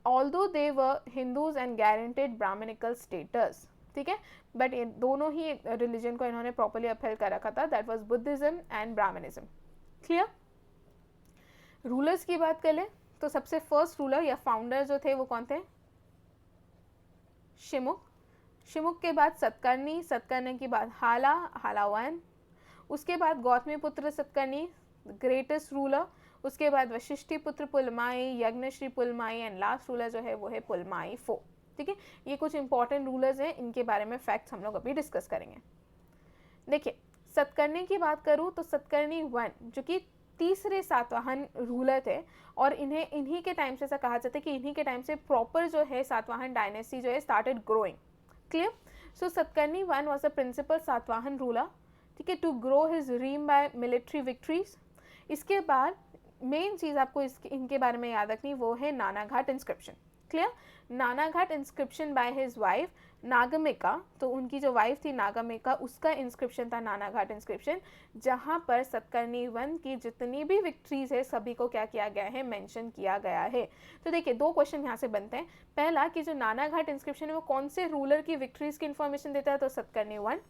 A: although they were Hindus and guaranteed Brahmanical status. ठीक है, बट दोनों ही रिलीजन को इन्होंने प्रॉपर्ली अपहेल्ड कर रखा था, that was Buddhism and Brahmanism. Clear? Rulers की बात कर ले तो सबसे फर्स्ट रूलर या फाउंडर जो थे वो कौन थे, शिमुक। शिमुक के बाद सतकर्णी, सतकर्णी के बाद हाला, हालावन, उसके बाद गौतमीपुत्र सतकर्णी ग्रेटेस्ट रूलर, उसके बाद वशिष्ठी पुत्र पुलमाई, यज्ञश्री पुलमाई, एंड लास्ट रूलर जो है वो है पुलमाई 4। ठीक है, ये कुछ इंपॉर्टेंट रूलर्स हैं, इनके बारे में फैक्ट्स हम लोग अभी डिस्कस करेंगे। देखिए सतकर्णी की बात करूँ तो सतकर्णी 1 जो कि तीसरे सातवाहन रूलर थे, और इन्हीं के टाइम से ऐसा कहा जाता है कि इन्हीं के टाइम से प्रॉपर जो है सातवाहन डायनेस्टी जो है started growing. Clear? So Satakarni 1 was a principal Satavahana ruler. ठीक है, to grow his realm by military victories. इसके बाद मेन चीज़ आपको इनके बारे में याद रखनी वो है Nanaghat inscription. Clear? Nanaghat inscription by his wife Nagamika, तो उनकी जो वाइफ थी नागमिका, उसका इंस्क्रिप्शन था नानाघाट इंस्क्रिप्शन, जहाँ पर सतकर्णी 1 की जितनी भी विक्ट्रीज है सभी को क्या किया गया है, मेंशन किया गया है। तो देखिए 2 क्वेश्चन यहाँ से बनते हैं। पहला कि जो नानाघाट इंस्क्रिप्शन है वो कौन से रूलर की विक्ट्रीज की इन्फॉर्मेशन देता है, तो सतकर्णी 1।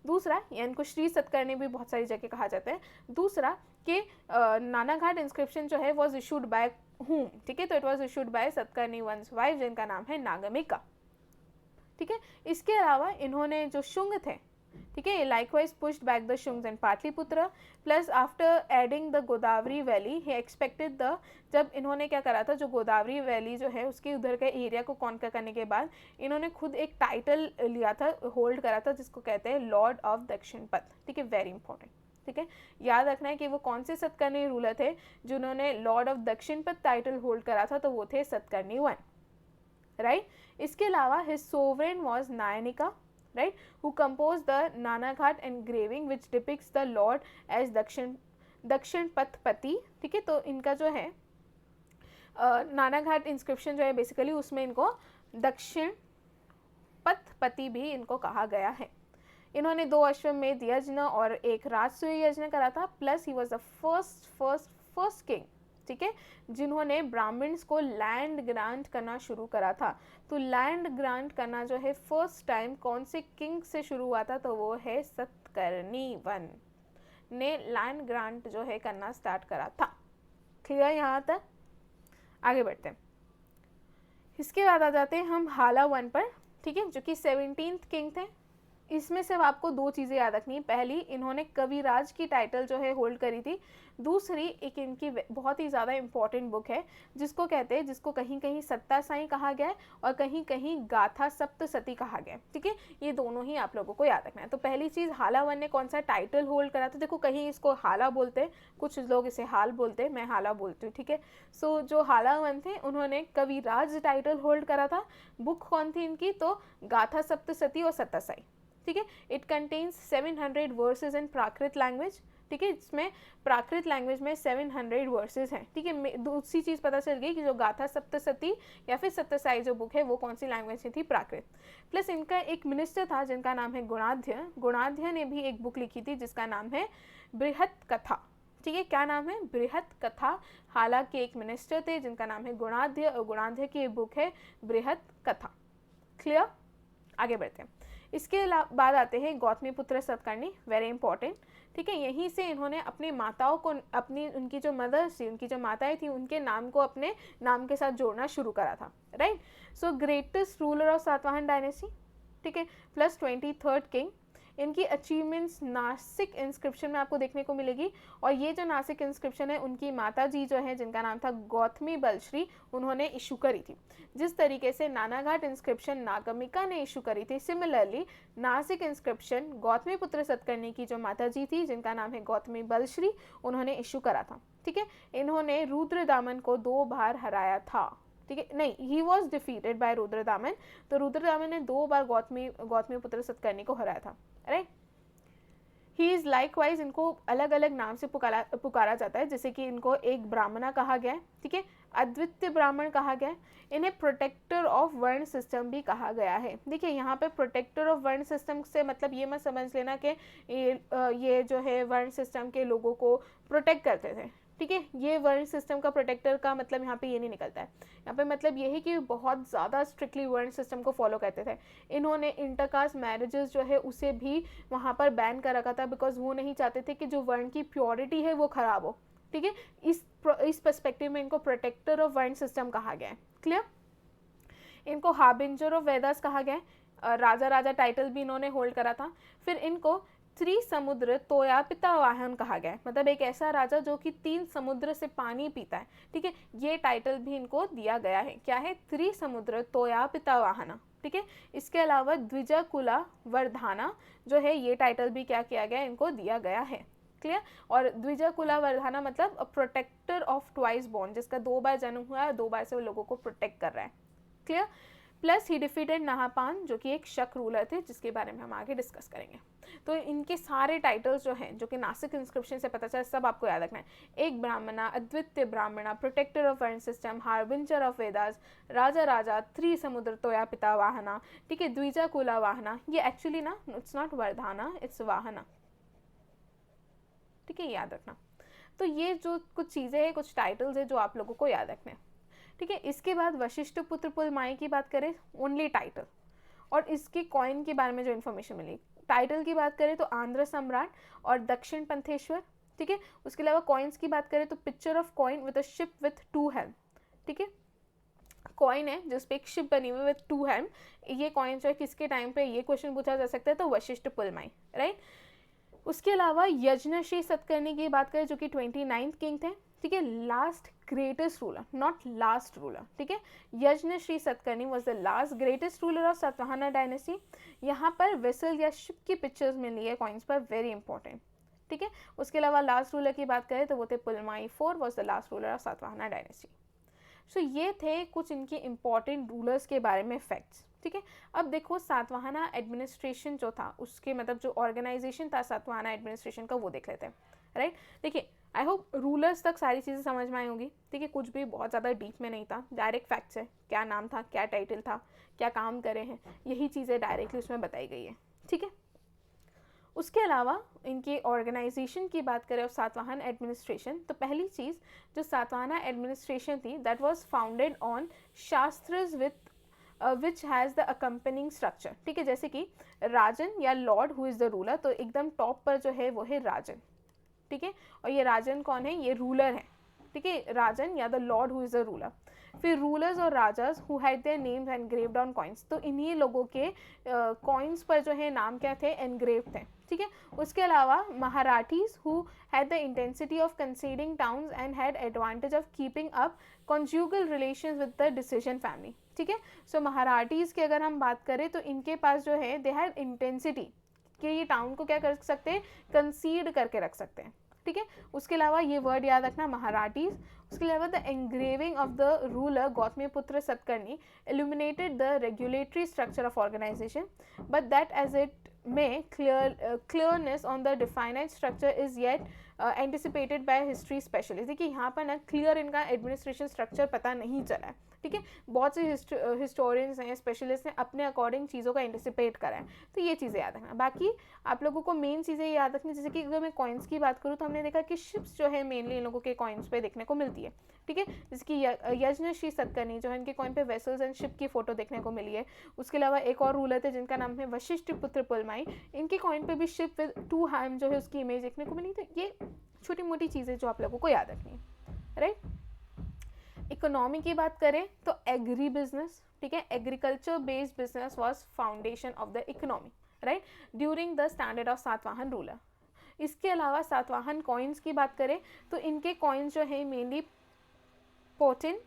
A: दूसरा, या इनको श्री सतकर्णी भी बहुत सारी जगह कहा जाता है। दूसरा कि नानाघाट इंस्क्रिप्शन जो है वॉज इशूड बाय हुम। ठीक है, तो it was issued by Satakarni 1's wife जिनका नाम है नागमिका। ठीक है, इसके अलावा इन्होंने जो शुंग थे ठीक है, likewise pushed back the Shungas and Pataliputra, plus after adding the Godavari valley he expected the, जब इन्होंने क्या करा था, जो गोदावरी वैली जो है उसके उधर के एरिया को कॉन्कर करने के बाद इन्होंने खुद एक टाइटल लिया था, होल्ड करा था, जिसको कहते हैं लॉर्ड ऑफ दक्षिण पथ। ठीक है, वेरी इंपॉर्टेंट। ठीक है, याद रखना है कि वो कौन से सतकर्णी रूलर थे जिन्होंने लॉर्ड ऑफ दक्षिण पथ टाइटल होल्ड करा था, तो वो थे सतकर्णी वन, राइट। इसके अलावा his sovereign was Nayanika, right, who composed the Nanaghat engraving which depicts the Lord as दक्षिण पथपति। ठीक है, तो इनका जो है नानाघाट इंस्क्रिप्शन जो है बेसिकली उसमें इनको दक्षिण पथपति भी इनको कहा गया है। इन्होंने 2 अश्वमेध यज्ञ और 1 राजसूय यज्ञ करा था, plus he was the first king, ठीक है, जिन्होंने ब्राह्मण्स को लैंड ग्रांट करना शुरू करा था। तो लैंड ग्रांट करना जो है फर्स्ट टाइम कौन से किंग से शुरू हुआ था, तो वो है सतकर्णी वन ने लैंड ग्रांट जो है करना स्टार्ट करा था। क्लियर यहाँ तक? आगे बढ़ते हैं। इसके बाद आ जाते हैं हम हाला वन पर, ठीक है, जो कि 17th किंग थे। इसमें सिर्फ आपको 2 चीज़ें याद रखनी है। पहली, इन्होंने कविराज की टाइटल जो है होल्ड करी थी। दूसरी, एक इनकी बहुत ही ज़्यादा इंपॉर्टेंट बुक है जिसको कहते हैं, जिसको कहीं कहीं सत्ता साई कहा गया है और कहीं कहीं गाथा सप्तसती कहा गया है। ठीक है, ये दोनों ही आप लोगों को याद रखना है। तो पहली चीज़, हाला वन ने कौन सा टाइटल होल्ड करा था? देखो, कहीं इसको हाला बोलते हैं, कुछ लोग इसे हाल बोलते हैं, मैं हाला बोलती हूँ। ठीक है, सो जो हाला वन थे उन्होंने कविराज टाइटल होल्ड करा था। बुक कौन थी इनकी? तो गाथा सप्तसती और सत्ता साई। ठीक है, it contains 700 versus in Prakrit language. ठीक है, इसमें प्राकृत लैंग्वेज में 700 वर्सेज हैं। ठीक है, दूसरी चीज़ पता चल गई कि जो गाथा सप्तसती या फिर सत्तसाई जो बुक है वो कौन सी लैंग्वेज में थी? प्राकृत। प्लस इनका एक मिनिस्टर था जिनका नाम है गुणाध्य। गुणाध्य ने भी एक बुक लिखी थी जिसका नाम है बृहत कथा। ठीक है, क्या नाम है? बृहत कथा। हालांकि एक मिनिस्टर थे जिनका नाम है गुणाध्य और गुणाध्य की एक बुक है बृहत कथा। क्लियर? आगे बढ़ते हैं। इसके बाद आते हैं गौतमीपुत्र सतकर्णी, वेरी इंपॉर्टेंट। ठीक है, यहीं से इन्होंने अपनी माताओं को, उनकी जो मदर्स थी, उनकी जो माताएं थी, उनके नाम को अपने नाम के साथ जोड़ना शुरू करा था, right. So greatest ruler of Satavahana dynasty, ठीक है, प्लस 23rd किंग। इनकी अचीवमेंट्स नासिक इंस्क्रिप्शन में आपको देखने को मिलेगी। और ये जो नासिक इंस्क्रिप्शन है उनकी माता जी जो है जिनका नाम था गौतमी बलश्री, उन्होंने इशू करी थी। जिस तरीके से नानाघाट इंस्क्रिप्शन नागमिका ने इशू करी थी, सिमिलरली नासिक इंस्क्रिप्शन गौतमीपुत्र सतकर्णी की जो माता जी थी जिनका नाम है गौतमी बलश्री, उन्होंने इशू करा था। ठीक है, इन्होंने रुद्रदामन को 2 बार हराया था। ठीक है, नहीं, he was defeated by Rudradaman. तो रुद्रदामन ने 2 बार गौतमीपुत्र सतकर्णी को हराया था, राइट। ही इज़ लाइकवाइज, इनको अलग अलग नाम से पुकारा जाता है, जैसे कि इनको एक ब्राह्मणा कहा गया है, ठीक है, अद्वितीय ब्राह्मण कहा गया है। इन्हें प्रोटेक्टर ऑफ वर्ण सिस्टम भी कहा गया है। देखिए, यहाँ पे प्रोटेक्टर ऑफ वर्ण सिस्टम से मतलब ये मत समझ लेना कि ये जो है वर्ण सिस्टम के लोगों को प्रोटेक्ट करते थे। ठीक है, ये वर्ण सिस्टम का प्रोटेक्टर का मतलब यहाँ पे ये नहीं निकलता है। यहाँ पे मतलब ये है कि बहुत ज़्यादा स्ट्रिक्टली वर्ण सिस्टम को फॉलो करते थे। इन्होंने इंटरकास्ट मैरिजेस जो है उसे भी वहाँ पर बैन कर रखा था, बिकॉज वो नहीं चाहते थे कि जो वर्ण की प्योरिटी है वो खराब हो। ठीक है, इस पर्सपेक्टिव में इनको प्रोटेक्टर ऑफ वर्ण सिस्टम कहा गया है। क्लियर? इनको हार्बिंजर ऑफ वेदास कहा गया है। राजा टाइटल भी इन्होंने होल्ड करा था। फिर इनको त्रिसमुद्र तोया पितावाहन कहा गया है, मतलब एक ऐसा राजा जो कि 3 समुद्र से पानी पीता है। ठीक है, ये टाइटल भी इनको दिया गया है। क्या है? त्रिसमुद्र तोया पितावाहना। ठीक है, इसके अलावा द्विजकुला वर्धाना जो है, ये टाइटल भी क्या किया गया, इनको दिया गया है। क्लियर? और द्विजकुला वर्धाना मतलब प्रोटेक्टर ऑफ ट्वाइस बॉर्न, जिसका 2 बार जन्म हुआ है, 2 बार से वो लोगों को प्रोटेक्ट कर रहा है। क्लियर? प्लस ही डिफीटेड नहापान जो कि एक शक रूलर थे, जिसके बारे में हम आगे डिस्कस करेंगे। तो इनके सारे टाइटल्स जो हैं, जो कि नासिक इंस्क्रिप्शन से पता चला, सब आपको याद रखना है। एक ब्राह्मणा, अद्वितीय ब्राह्मणा, प्रोटेक्टर ऑफ वर्ण सिस्टम, हार्बिंजर ऑफ वेदास, राजा, त्रिसमुद्र तोया पिता वाहना, ठीक है, द्विजा कुला वाहना। ये एक्चुअली ना, इट्स नॉट वर्धाना, इट्स वाहना। ठीक है, याद रखना। तो ये जो कुछ चीज़ें हैं, कुछ टाइटल्स हैं जो आप लोगों को याद रखने हैं। ठीक है, इसके बाद वशिष्ठ पुत्र पुलमाई की बात करें, ओनली टाइटल, और इसकी कॉइन के बारे में जो इन्फॉर्मेशन मिली। टाइटल की बात करें तो आंध्र सम्राट और दक्षिण पंथेश्वर। ठीक है, उसके अलावा कॉइन्स की बात करें तो picture of coin with a ship with 2 helm. ठीक है, कॉइन है जिस पे एक शिप बनी हुई विद 2 हैंड। ये कॉइन जो है किसके टाइम पे, ये क्वेश्चन पूछा जा सकता है, तो वशिष्ठ पुलमाई, राइट। उसके अलावा यज्ञश्री सतकर्णी की बात करें जो कि 29th किंग थे, ठीक है, last greatest ruler, not last ruler, ठीक है। Yajnashri Satakarni was the last greatest ruler of Satavahana dynasty. यहाँ पर वेसल या शिप की पिक्चर्स मिली है कॉइन्स पर, वेरी इंपॉर्टेंट, ठीक है। उसके अलावा लास्ट रूलर की बात करें तो वो थे Pulumayi IV was the last ruler of Satavahana dynasty. So ये थे कुछ इनके इंपॉर्टेंट रूलर्स के बारे में फैक्ट्स, ठीक है। अब देखो सातवाहना एडमिनिस्ट्रेशन जो था उसके मतलब जो ऑर्गेनाइजेशन था सातवाहना एडमिनिस्ट्रेशन का वो देख लेते हैं, राइट। देखिए आई होप रूलर्स तक सारी चीज़ें समझ में आई होंगी, ठीक है, कुछ भी बहुत ज़्यादा डीप में नहीं था, डायरेक्ट फैक्ट्स है, क्या नाम था, क्या टाइटल था, क्या काम करे हैं, यही चीज़ें डायरेक्टली उसमें बताई गई है, ठीक है। उसके अलावा इनकी ऑर्गेनाइजेशन की बात करें और सातवाहन एडमिनिस्ट्रेशन, तो पहली चीज़ जो सातवाहना एडमिनिस्ट्रेशन थी that was founded on shastras with which has the accompanying structure, ठीक है। जैसे कि राजन या Lord who is the ruler, तो एकदम टॉप पर जो है वो है राजन, ठीक है। और ये राजन कौन है, ये रूलर है, ठीक है, राजन या the Lord who is the ruler. फिर रूलर्स और rajas who had their names engraved on coins, तो इन्हीं लोगों के कॉइन्स पर जो है नाम क्या थे, एनग्रेव थे, ठीक है। उसके अलावा Maharathis who had the intensity of conceding towns and had advantage of keeping up conjugal relations with the decision family, ठीक है। सो महाराठीज की अगर हम बात करें तो इनके पास जो है दे हैड इंटेंसिटी कि ये टाउन को क्या कर सकते हैं, कंसीड करके रख सकते हैं, ठीक है। उसके अलावा ये वर्ड याद रखना महाराठीज। उसके अलावा the engraving of the ruler Gautamiputra Satakarni illuminated the regulatory structure of organization, but that as it may clearness on the definite structure is yet anticipated by history specialist। देखिए यहाँ पर ना क्लियर इनका एडमिनिस्ट्रेशन स्ट्रक्चर पता नहीं चला है, ठीक है। बहुत से हिस्टोरियंस हैं, स्पेशलिस्ट ने अपने अकॉर्डिंग चीज़ों का एंटिसिपेट करा है, तो ये चीज़ें याद रखना। बाकी आप लोगों को मेन चीज़ें याद रखनी, जैसे कि अगर मैं कॉइन्स की बात करूँ तो हमने देखा कि शिप्स जो है मेनली इन लोगों के कॉइन्स पे देखने को मिलती है, ठीक है। जैसे कि यज्ञश्री सतकर्णी जो है इनके कॉइन पे वेसल्स एंड शिप की फोटो देखने को मिली है। उसके अलावा एक और रूलर थे जिनका नाम है वशिष्ठ पुत्र पुलमाई, इनके कॉइन पे भी शिप विद 2 हैंड जो है उसकी इमेज देखने को मिली। तो ये छोटी मोटी चीज़ें जो आप लोगों को याद रखनी है, राइट। इकोनॉमी की बात करें तो एग्री बिजनेस, ठीक है, agriculture based business was foundation of the economy, right, during the standard of Satavahana ruler. इसके अलावा सातवाहन कॉइन्स की बात करें तो इनके कॉइन्स जो है मेनली पोटिन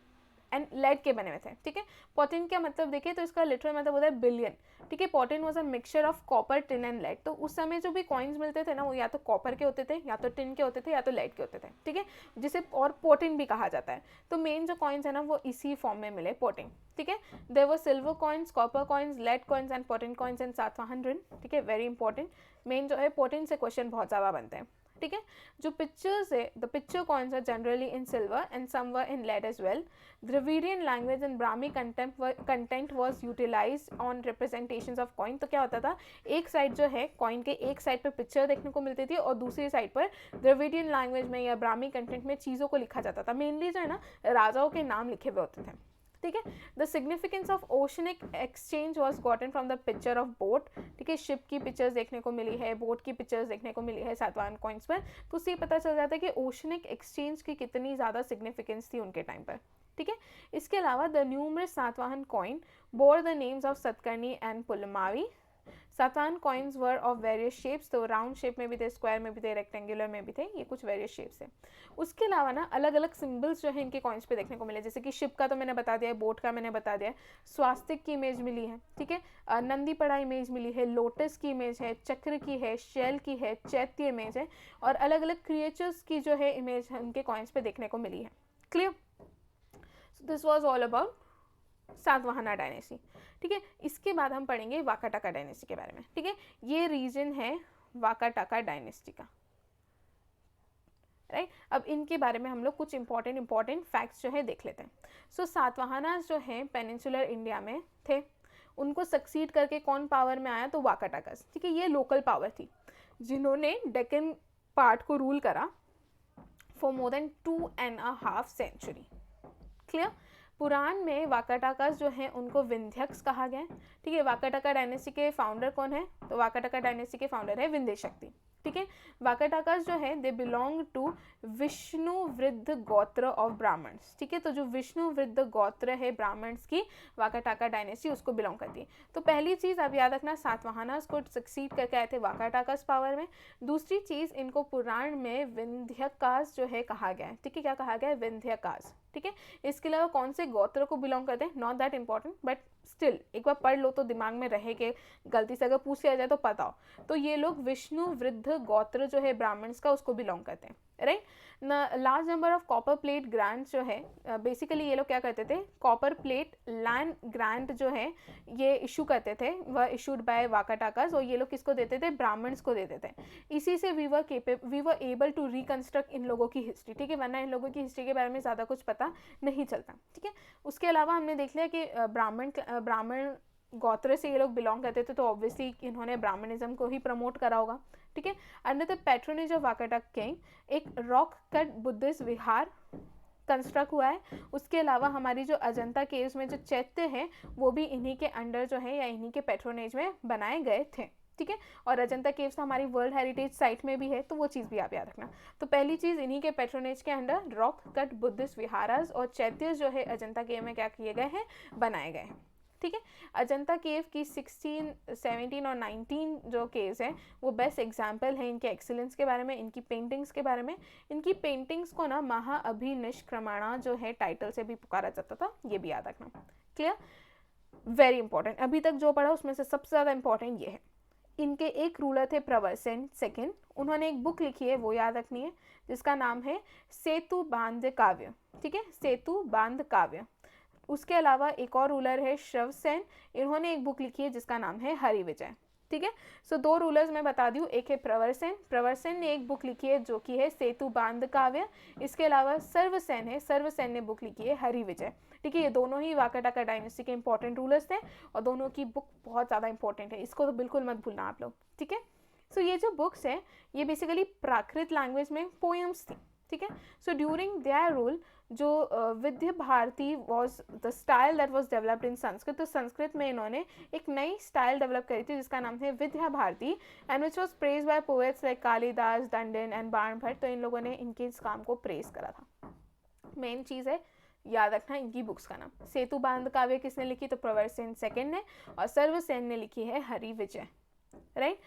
A: एंड लेड के बने हुए थे, ठीक है। पोटिन का मतलब देखें तो इसका लिटरल मतलब होता है बिलियन, ठीक है। Potin was a mixture of copper, tin and lead. तो उस समय जो भी कॉइन्स मिलते थे ना वो या तो कॉपर के होते थे, या तो टिन के होते थे, या तो लेड के होते थे, ठीक है, जिसे और पोटिन भी कहा जाता है। तो मेन जो कॉइन्स है ना वो इसी फॉर्म में मिले, पोटिन, ठीक है। There were silver coins, copper coins, lead coins and potin coins and Satavahana ऋण, ठीक है, वेरी इंपॉर्टेंट। मेन जो है पोटिन से क्वेश्चन बहुत ज़्यादा बनते हैं, ठीक है। जो पिक्चर्स है, the picture coins are generally in silver and some were in lead as well. Dravidian language and Brahmi content was utilized on representations of coin. तो क्या होता था, एक साइड जो है कॉइन के एक साइड पर पिक्चर देखने को मिलती थी और दूसरी साइड पर द्रविडियन लैंग्वेज में या ब्राह्मी कंटेंट में चीज़ों को लिखा जाता था। मेनली जो है ना राजाओं के नाम लिखे हुए होते थे, ठीक है। The significance of oceanic exchange was gotten from the picture of boat, ठीक है। शिप की पिक्चर्स देखने को मिली है, बोट की पिक्चर्स देखने को मिली है सातवाहन कॉइन्स पर। तो उससे पता चल जाता है कि ओशनिक एक्सचेंज की कितनी ज़्यादा सिग्निफिकेंस थी उनके टाइम पर, ठीक है। इसके अलावा the numerous Satavahana coin bore the names of Satakarni and Pulumavi. Satavahana coins were of various shapes, तो राउंड शेप में भी थे, स्क्वायर में भी थे, रेक्टेंगुलर में भी थे, ये कुछ वेरियस शेप्स है। उसके अलावा ना अलग अलग सिंबल्स जो है इनके कॉइन्स पे देखने को मिले, जैसे कि शिप का तो मैंने बता दिया है, बोट का मैंने बता दिया है, स्वास्तिक की इमेज मिली है, ठीक है, नंदी पड़ा इमेज मिली है, लोटस की इमेज है, चक्र की है, शेल की है, चैत्य इमेज है, और अलग अलग क्रिएचर्स की जो है इमेज उनके कॉइन्स पे देखने को मिली है। Clear? So this was all about Satavahana dynasty, ठीक है। इसके बाद हम पढ़ेंगे वाकाटाका डायनेस्टी के बारे में, ठीक है। ये रीजन है वाकाटाका डायनेस्टी का, राइट। अब इनके बारे में हम लोग कुछ इंपॉर्टेंट फैक्ट्स जो है देख लेते हैं। सो सातवाहना जो है पेनिनसुलर इंडिया में थे, उनको सक्सीड करके कौन पावर में आया, तो वाकाटाकास, ठीक है। ये लोकल पावर थी जिन्होंने डेक्कन पार्ट को रूल करा for more than 2.5 century. Clear? Purana में वाकाटाकास जो हैं उनको विंध्यक्स कहा गया है, ठीक है। वाकाटाका डायनेस्टी के फाउंडर कौन है, तो वाकाटाका डायनेस्टी के फाउंडर है विंध्य शक्ति, ठीक है। वाकाटाकास जो है दे बिलोंग टू विष्णु वृद्ध गोत्र ऑफ ब्राह्मण्स, ठीक है। तो जो विष्णु वृद्ध गोत्र है ब्राह्मण्स की, वाकाटाका डायनेस्टी उसको बिलोंग करती है। तो पहली चीज़ आप याद रखना, सातवाहनास को सक्सीड करके आए थे वाकाटाकास पावर में। दूसरी चीज़, इनको पुराण में विंध्यकास जो है कहा गया है, ठीक है। क्या कहा गया है? विंध्यकास, ठीक है। इसके अलावा कौन से गोत्र को बिलोंग करते हैं, not that important, but still एक बार पढ़ लो तो दिमाग में रहे कि गलती से अगर पूछ लिया जाए तो पता हो। तो ये लोग विष्णु वृद्ध गोत्र जो है ब्राह्मण्स का, उसको बिलोंग करते हैं, right. Large number of copper plate grants जो है, बेसिकली ये लोग क्या करते थे, कॉपर प्लेट लैंड ग्रांट जो है ये इशू करते थे, वह इशूड बाय वाकाटाकास, और ये लोग किसको देते थे? ब्राह्मण्स को देते थे। इसी से we were able to reconstruct इन लोगों की हिस्ट्री, ठीक है, वरना इन लोगों की हिस्ट्री के बारे में ज़्यादा कुछ पता नहीं चलता, ठीक है। उसके अलावा हमने देख लिया कि ब्राह्मण गोत्र से ये लोग बिलोंग करते थे, तो ऑब्वियसली इन्होंने ब्राह्मणिज्म को ही प्रमोट करा होगा, ठीक है। Under the patronage of Vakataka king एक रॉक कट बुद्धिस्ट विहार कंस्ट्रक्ट हुआ है। उसके अलावा हमारी जो अजंता केव्स में जो चैत्य हैं वो भी इन्हीं के अंडर जो है या इन्हीं के पैट्रोनेज में बनाए गए थे, ठीक है। और अजंता केव्स हमारी वर्ल्ड हेरिटेज साइट में भी है, तो वो चीज़ भी आप याद रखना। तो पहली चीज़, इन्हीं के पैट्रोनेज के अंडर रॉक कट बुद्धिस्ट विहारास और चैत्य जो है अजंता केव में क्या किए गए हैं, बनाए गए हैं, ठीक है। अजंता केव की 16, 17 और 19 जो केव्स हैं वो बेस्ट एग्जाम्पल है इनके एक्सीलेंस के बारे में, इनकी पेंटिंग्स के बारे में। इनकी पेंटिंग्स को ना महाअभिनिष्क्रमणा जो है टाइटल से भी पुकारा जाता था, ये भी याद रखना, क्लियर, वेरी इंपॉर्टेंट। अभी तक जो पढ़ा उसमें से सबसे ज़्यादा इंपॉर्टेंट ये है। इनके एक रूलर थे प्रवरसेन सेकंड, उन्होंने एक बुक लिखी है, वो याद रखनी है, जिसका नाम है सेतु बांध काव्य, ठीक है, सेतु बांध काव्य। उसके अलावा एक और रूलर है श्रवसेन, इन्होंने एक बुक लिखी है जिसका नाम है हरि विजय, ठीक है। सो दो रूलर्स मैं बता दूं, एक है प्रवरसेन ने एक बुक लिखी है जो कि है सेतु बांध काव्य। इसके अलावा सर्वसेन ने बुक लिखी है हरि विजय, ठीक है। ये दोनों ही वाकाटाका डायनेस्टी के इंपॉर्टेंट रूलर्स थे और दोनों की बुक बहुत ज़्यादा इंपॉर्टेंट है, इसको तो बिल्कुल मत भूलना आप लोग, ठीक है। सो ये जो बुक्स हैं ये बेसिकली प्राकृत लैंग्वेज में पोएम्स थी, ठीक है। सो ड्यूरिंग देयर रूल जो Vidya Bharati was the style that was developed in Sanskrit, तो संस्कृत में इन्होंने एक नई स्टाइल डेवलप करी थी जिसका नाम है Vidya Bharati, and which was praise by poets like Kalidasa, Dandin and Banabhatta. तो इन लोगों ने इनके इस काम को प्रेज करा था। मेन चीज़ है याद रखना इनकी बुक्स का नाम, सेतु बांध काव्य किसने लिखी, तो प्रवरसेन सेकंड ने, और सर्वसेन ने लिखी है हरि विजय, राइट।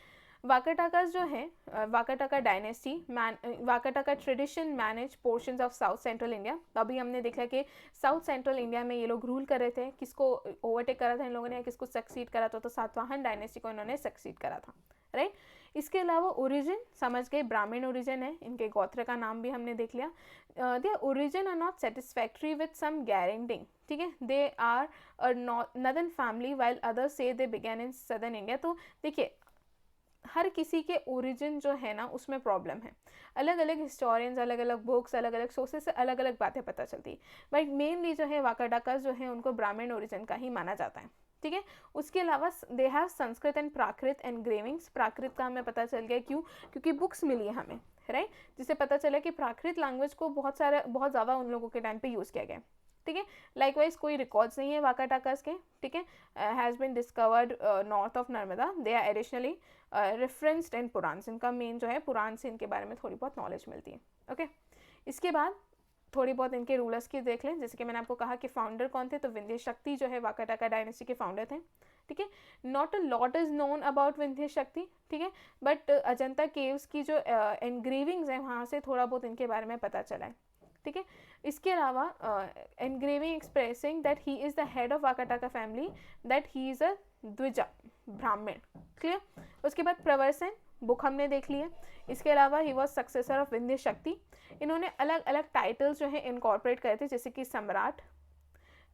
A: वाकाटाकास जो है, Vakataka dynasty Vakataka tradition manage portions of south central India. अभी हमने देखा कि साउथ सेंट्रल इंडिया में ये लोग रूल कर रहे थे, किसको ओवरटेक करा था इन लोगों ने, किसको सक्सीड करा था, तो सातवाहन डायनेस्टी को इन्होंने सक्सीड करा था, राइट। इसके अलावा ओरिजिन समझ गए, ब्राह्मण ओरिजिन है, इनके गोत्र का नाम भी हमने देख लिया। Their origin are not satisfactory with some guaranteeing, ठीक है, they are a northern family while others say they began in southern India. तो देखिए हर किसी के ओरिजिन जो है ना उसमें प्रॉब्लम है, अलग अलग हिस्टोरियंस, अलग अलग बुक्स, अलग अलग सोर्सेस से अलग अलग बातें पता चलती है, बट मेनली जो है वाकाटाकास जो है उनको ब्राह्मण ओरिजिन का ही माना जाता है, ठीक है। उसके अलावा they have Sanskrit and Prakrit engravings, Prakrit का हमें पता चल गया क्यों, क्योंकि बुक्स मिली है हमें, राइट, जिससे पता चला कि प्राकृत लैंग्वेज को बहुत ज़्यादा उन लोगों के टाइम पे यूज़ किया गया, ठीक है। लाइकवाइज कोई रिकॉर्ड्स नहीं है वाकाटाकास के, ठीक है, has been discovered north of Narmada, they are additionally referenced in Purana, इनका मेन जो है पुराण से इनके बारे में थोड़ी बहुत नॉलेज मिलती है, ओके। इसके बाद थोड़ी बहुत इनके रूलर्स की देख लें, जैसे कि मैंने आपको कहा कि फाउंडर कौन थे, तो विंध्य शक्ति जो है वाकाटाका डायनेस्टी के फाउंडर थे, ठीक है। Not a lot is known about Vindhya शक्ति, ठीक है, बट अजंता केव्स की जो एनग्रेविंग्स हैं वहाँ से थोड़ा बहुत इनके बारे में पता चला है, ठीक है। इसके अलावा engraving expressing that he is the head of Vakataka family, that he is a dvija Brahmin, clear. उसके बाद प्रवरसेन बुक हमने देख ली है। इसके अलावा he was successor of Vindhya शक्ति, इन्होंने अलग अलग टाइटल्स जो है इनकॉर्पोरेट करे थे, जैसे कि सम्राट,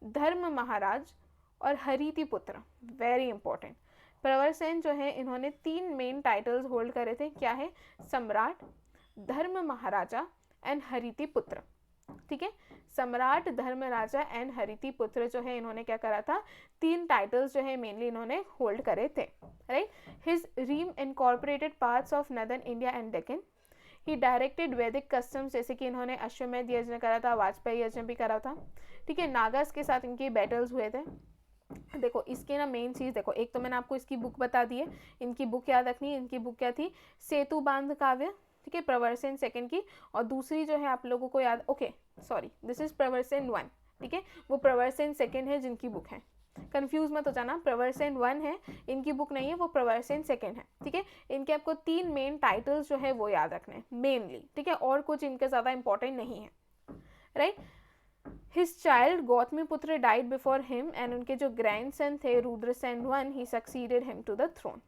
A: धर्म महाराज और हरिति पुत्र, वेरी इंपॉर्टेंट। प्रवरसेन जो है इन्होंने 3 मेन टाइटल्स होल्ड करे थे, क्या है, सम्राट, धर्म महाराजा एंड हरिति पुत्र, ठीक है। सम्राट, धर्मराजा एंड हरिति पुत्र जो है इन्होंने क्या करा था, 3 टाइटल्स जो है मेनली इन्होंने होल्ड करे थे, right. His realm incorporated parts of northern India and Deccan, he directed Vedic customs, जैसे कि इन्होंने अश्वमेध यज्ञ करा था, वाजपेयी यज्ञ भी करा था, ठीक है। नागास के साथ इनके बैटल्स हुए थे, देखो इसकी ना मेन चीज़ देखो, एक तो मैंने आपको इसकी बुक बता दी है, इनकी बुक याद रखनी है। इनकी बुक क्या थी? सेतु बांध काव्य, ठीक है, प्रवर सेन सेकंड की। और दूसरी जो है आप लोगों को याद, ओके सॉरी, दिस इज प्रवर सेन वन, ठीक है, वो प्रवर सेन सेकंड है जिनकी बुक है, कंफ्यूज मत हो जाना, प्रवर सेन वन है इनकी बुक नहीं है, वो प्रवर सेन सेकंड है, ठीक है। इनके आपको 3 मेन टाइटल्स जो है वो याद रखने हैं मेनली, ठीक है, और कुछ इनके ज़्यादा इंपॉर्टेंट नहीं है, right. His child Gautamiputra died before him, and उनके जो ग्रैंडसन थे Rudrasena one, he succeeded him to the throne.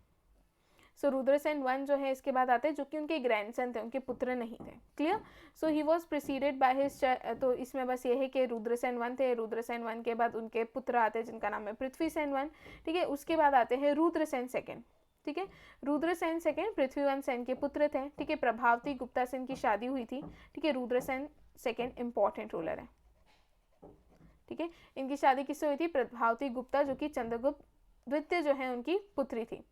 A: So Rudrasena one जो है इसके बाद आते हैं, जो कि उनके ग्रैंडसन थे, उनके पुत्र नहीं थे, clear. So he was preceded by his, तो इसमें बस ये है कि रुद्रसेन वन थे, रुद्रसेन वन के बाद उनके पुत्र आते हैं जिनका नाम है पृथ्वीसेन वन, ठीक है। उसके बाद आते हैं रुद्रसेन सेकंड, ठीक है। रुद्रसेन सेकंड पृथ्वीवन सेन के पुत्र थे, ठीक है। प्रभावती गुप्ता सेन की शादी हुई थी, ठीक है। रुद्रसेन सेकंड इंपॉर्टेंट रूलर है, ठीक है। इनकी शादी किससे हुई थी? प्रभावती गुप्ता, जो कि चंद्रगुप्त द्वितीय जो है उनकी पुत्री थी।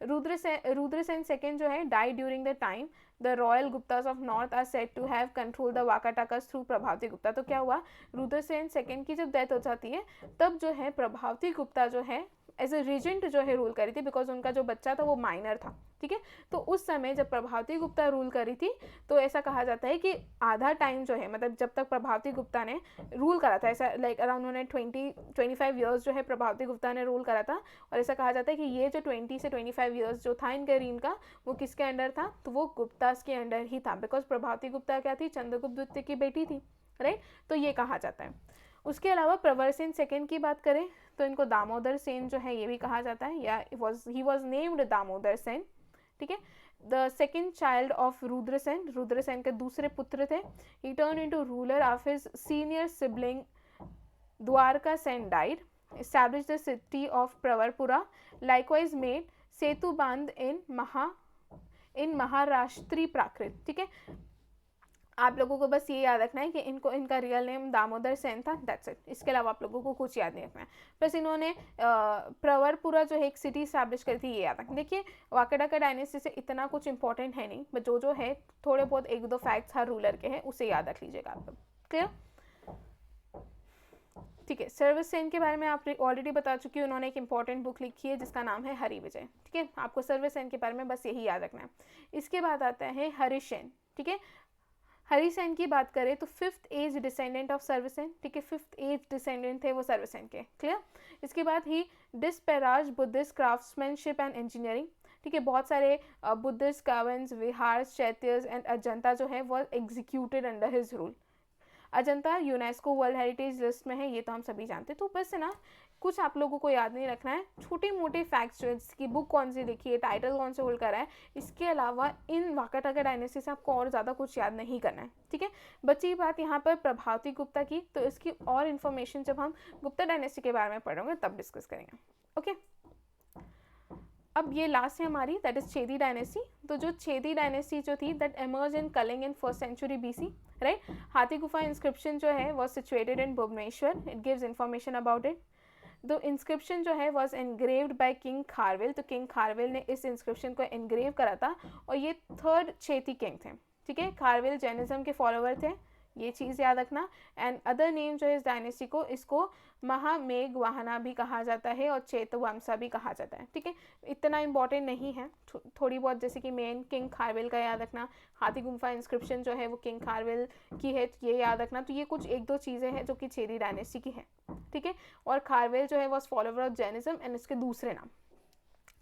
A: रुद्रसेन सेकंड जो है die during the time the royal Guptas of north are said to have control the Vakatakas through Prabhavati Gupta. तो क्या हुआ, रुद्रसेन सेकंड की जब डेथ हो जाती है तब जो है प्रभावती गुप्ता जो है एज ए रीजेंट जो है रूल करी थी, बिकॉज उनका जो बच्चा था वो माइनर था, ठीक है। तो उस समय जब प्रभावती गुप्ता रूल करी थी तो ऐसा कहा जाता है कि आधा टाइम जो है, मतलब जब तक प्रभावती गुप्ता ने रूल करा था, ऐसा लाइक अराउंड उन्होंने 20-25 ईयर्स जो है प्रभावती गुप्ता ने रूल करा था, और ऐसा कहा जाता है कि ये जो 20 से 25 ईयर्स जो था इनके रीन का, वो किसके अंडर था? तो वो गुप्तास के अंडर ही था, बिकॉज प्रभावती गुप्ता क्या थी? चंद्रगुप्त द्वितीय की बेटी थी, राइट। तो ये कहा जाता है। उसके अलावा प्रवर सेन सेकंड की बात करें तो इनको दामोदर सेन जो है ये भी कहा जाता है, या he was named Damodara Sena, ठीक है। The second child of Rudrasena, Rudrasena के दूसरे पुत्र थे। He turn into ruler of his senior sibling Dwarka Sena died, established the city of Pravarapura, likewise made Setu Bandh in Maharashtri Prakrit, ठीक है। आप लोगों को बस ये याद रखना है कि इनका रियल नेम दामोदर सेन था, दैट्स इट। इसके अलावा आप लोगों को कुछ याद नहीं रखना है। प्लस इन्होंने प्रवरपुरा जो है एक सिटी स्टैब्लिश करी थी, ये याद रखना। देखिए वाकाटाका डायनेस्टी से इतना कुछ इंपॉर्टेंट है नहीं, बट जो है थोड़े बहुत 1-2 फैक्ट्स हर रूलर के हैं, उसे याद रख लीजिएगा आप लोग, क्लियर, ठीक है। सर्विस सेन के बारे में आप ऑलरेडी बता चुकी हूँ, उन्होंने एक इंपॉर्टेंट बुक लिखी है जिसका नाम है हरि विजय, ठीक है। आपको सर्विस सेन के बारे में बस यही याद रखना है। इसके बाद आता है हरिसेन, ठीक है। हरिसेन की बात करें तो 5th एज डिसेंडेंट ऑफ सर्विसेन, ठीक है, 5th एज डिसेंडेंट थे वो सर्विसेन के, क्लियर। इसके बाद ही डिस्पेराज बुद्धिस्ट क्राफ्ट्समैनशिप एंड इंजीनियरिंग, ठीक है। बहुत सारे बुद्धिस्ट कावंस, विहार, चैत्यर्स एंड अजंता जो है वो executed under his rule. Ajanta UNESCO world heritage list में है, ये तो हम सभी जानते हैं। तो बस है ना, कुछ आप लोगों को याद नहीं रखना है, छोटे मोटे फैक्ट्स जो है, जिसकी बुक कौन सी लिखी है, टाइटल कौन से होल्ड करा है, इसके अलावा इन वाकाटाका डायनेस्टी से आपको और ज़्यादा कुछ याद नहीं करना है, ठीक है। बची बात यहाँ पर प्रभावती गुप्ता की, तो इसकी और इन्फॉर्मेशन जब हम गुप्ता डायनेस्टी के बारे में पढ़ेंगे तब डिस्कस करेंगे, ओके। अब ये लास्ट है हमारी, दैट इज छेदी डायनेस्टी। तो जो छेदी डायनेस्टी जो थी that emerge in Kalinga in 1st century BC, right. Hathi Gufa inscription जो है was situated in Bhubaneswar, it gives information about it. The inscription जो है was engraved by king Kharavela, तो किंग खारवेल ने इस इंस्क्रिप्शन को एनग्रेव करा था, और ये 3rd छेती किंग थे, ठीक है। खारवेल जैनिज्म के फॉलोवर थे, ये चीज़ याद रखना। एंड अदर नेम जो है इस डायनेस्टी को, इसको महामेघ वाहना भी कहा जाता है और चेतवंशा भी कहा जाता है, ठीक है। इतना इंपॉर्टेंट नहीं है, थोड़ी बहुत, जैसे कि मेन किंग खारवेल का याद रखना, हाथी गुम्फा इंस्क्रिप्शन जो है वो किंग खारवेल की है, ये याद रखना। तो ये कुछ 1-2 चीज़ें हैं जो कि छेदी डायनेस्टी की है, ठीक है। और खारवेल जो है was follower of Jainism and इसके दूसरे नाम,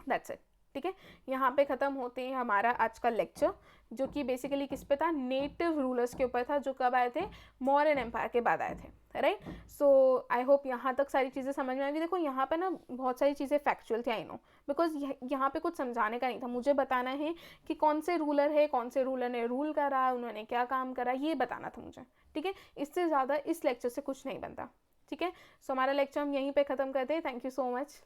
A: दैट्स इट, ठीक है। यहाँ पे ख़त्म होते हैं हमारा आज का लेक्चर, जो कि बेसिकली किस पे था? नेटिव रूलर्स के ऊपर था, जो कब आए थे? मौर्यन एम्पायर के बाद आए थे, राइट। सो आई होप यहाँ तक सारी चीज़ें समझ में आएंगी। देखो यहाँ पे ना बहुत सारी चीज़ें फैक्चुअल थी, आई नो, बिकॉज यहाँ पे कुछ समझाने का नहीं था, मुझे बताना है कि कौन से रूलर है, कौन से रूलर ने रूल करा, उन्होंने क्या काम करा, ये बताना था मुझे, ठीक है। इससे ज़्यादा इस लेक्चर से कुछ नहीं बनता, ठीक है। सो हमारा लेक्चर हम यहीं पर ख़त्म करते हैं। Thank you so much.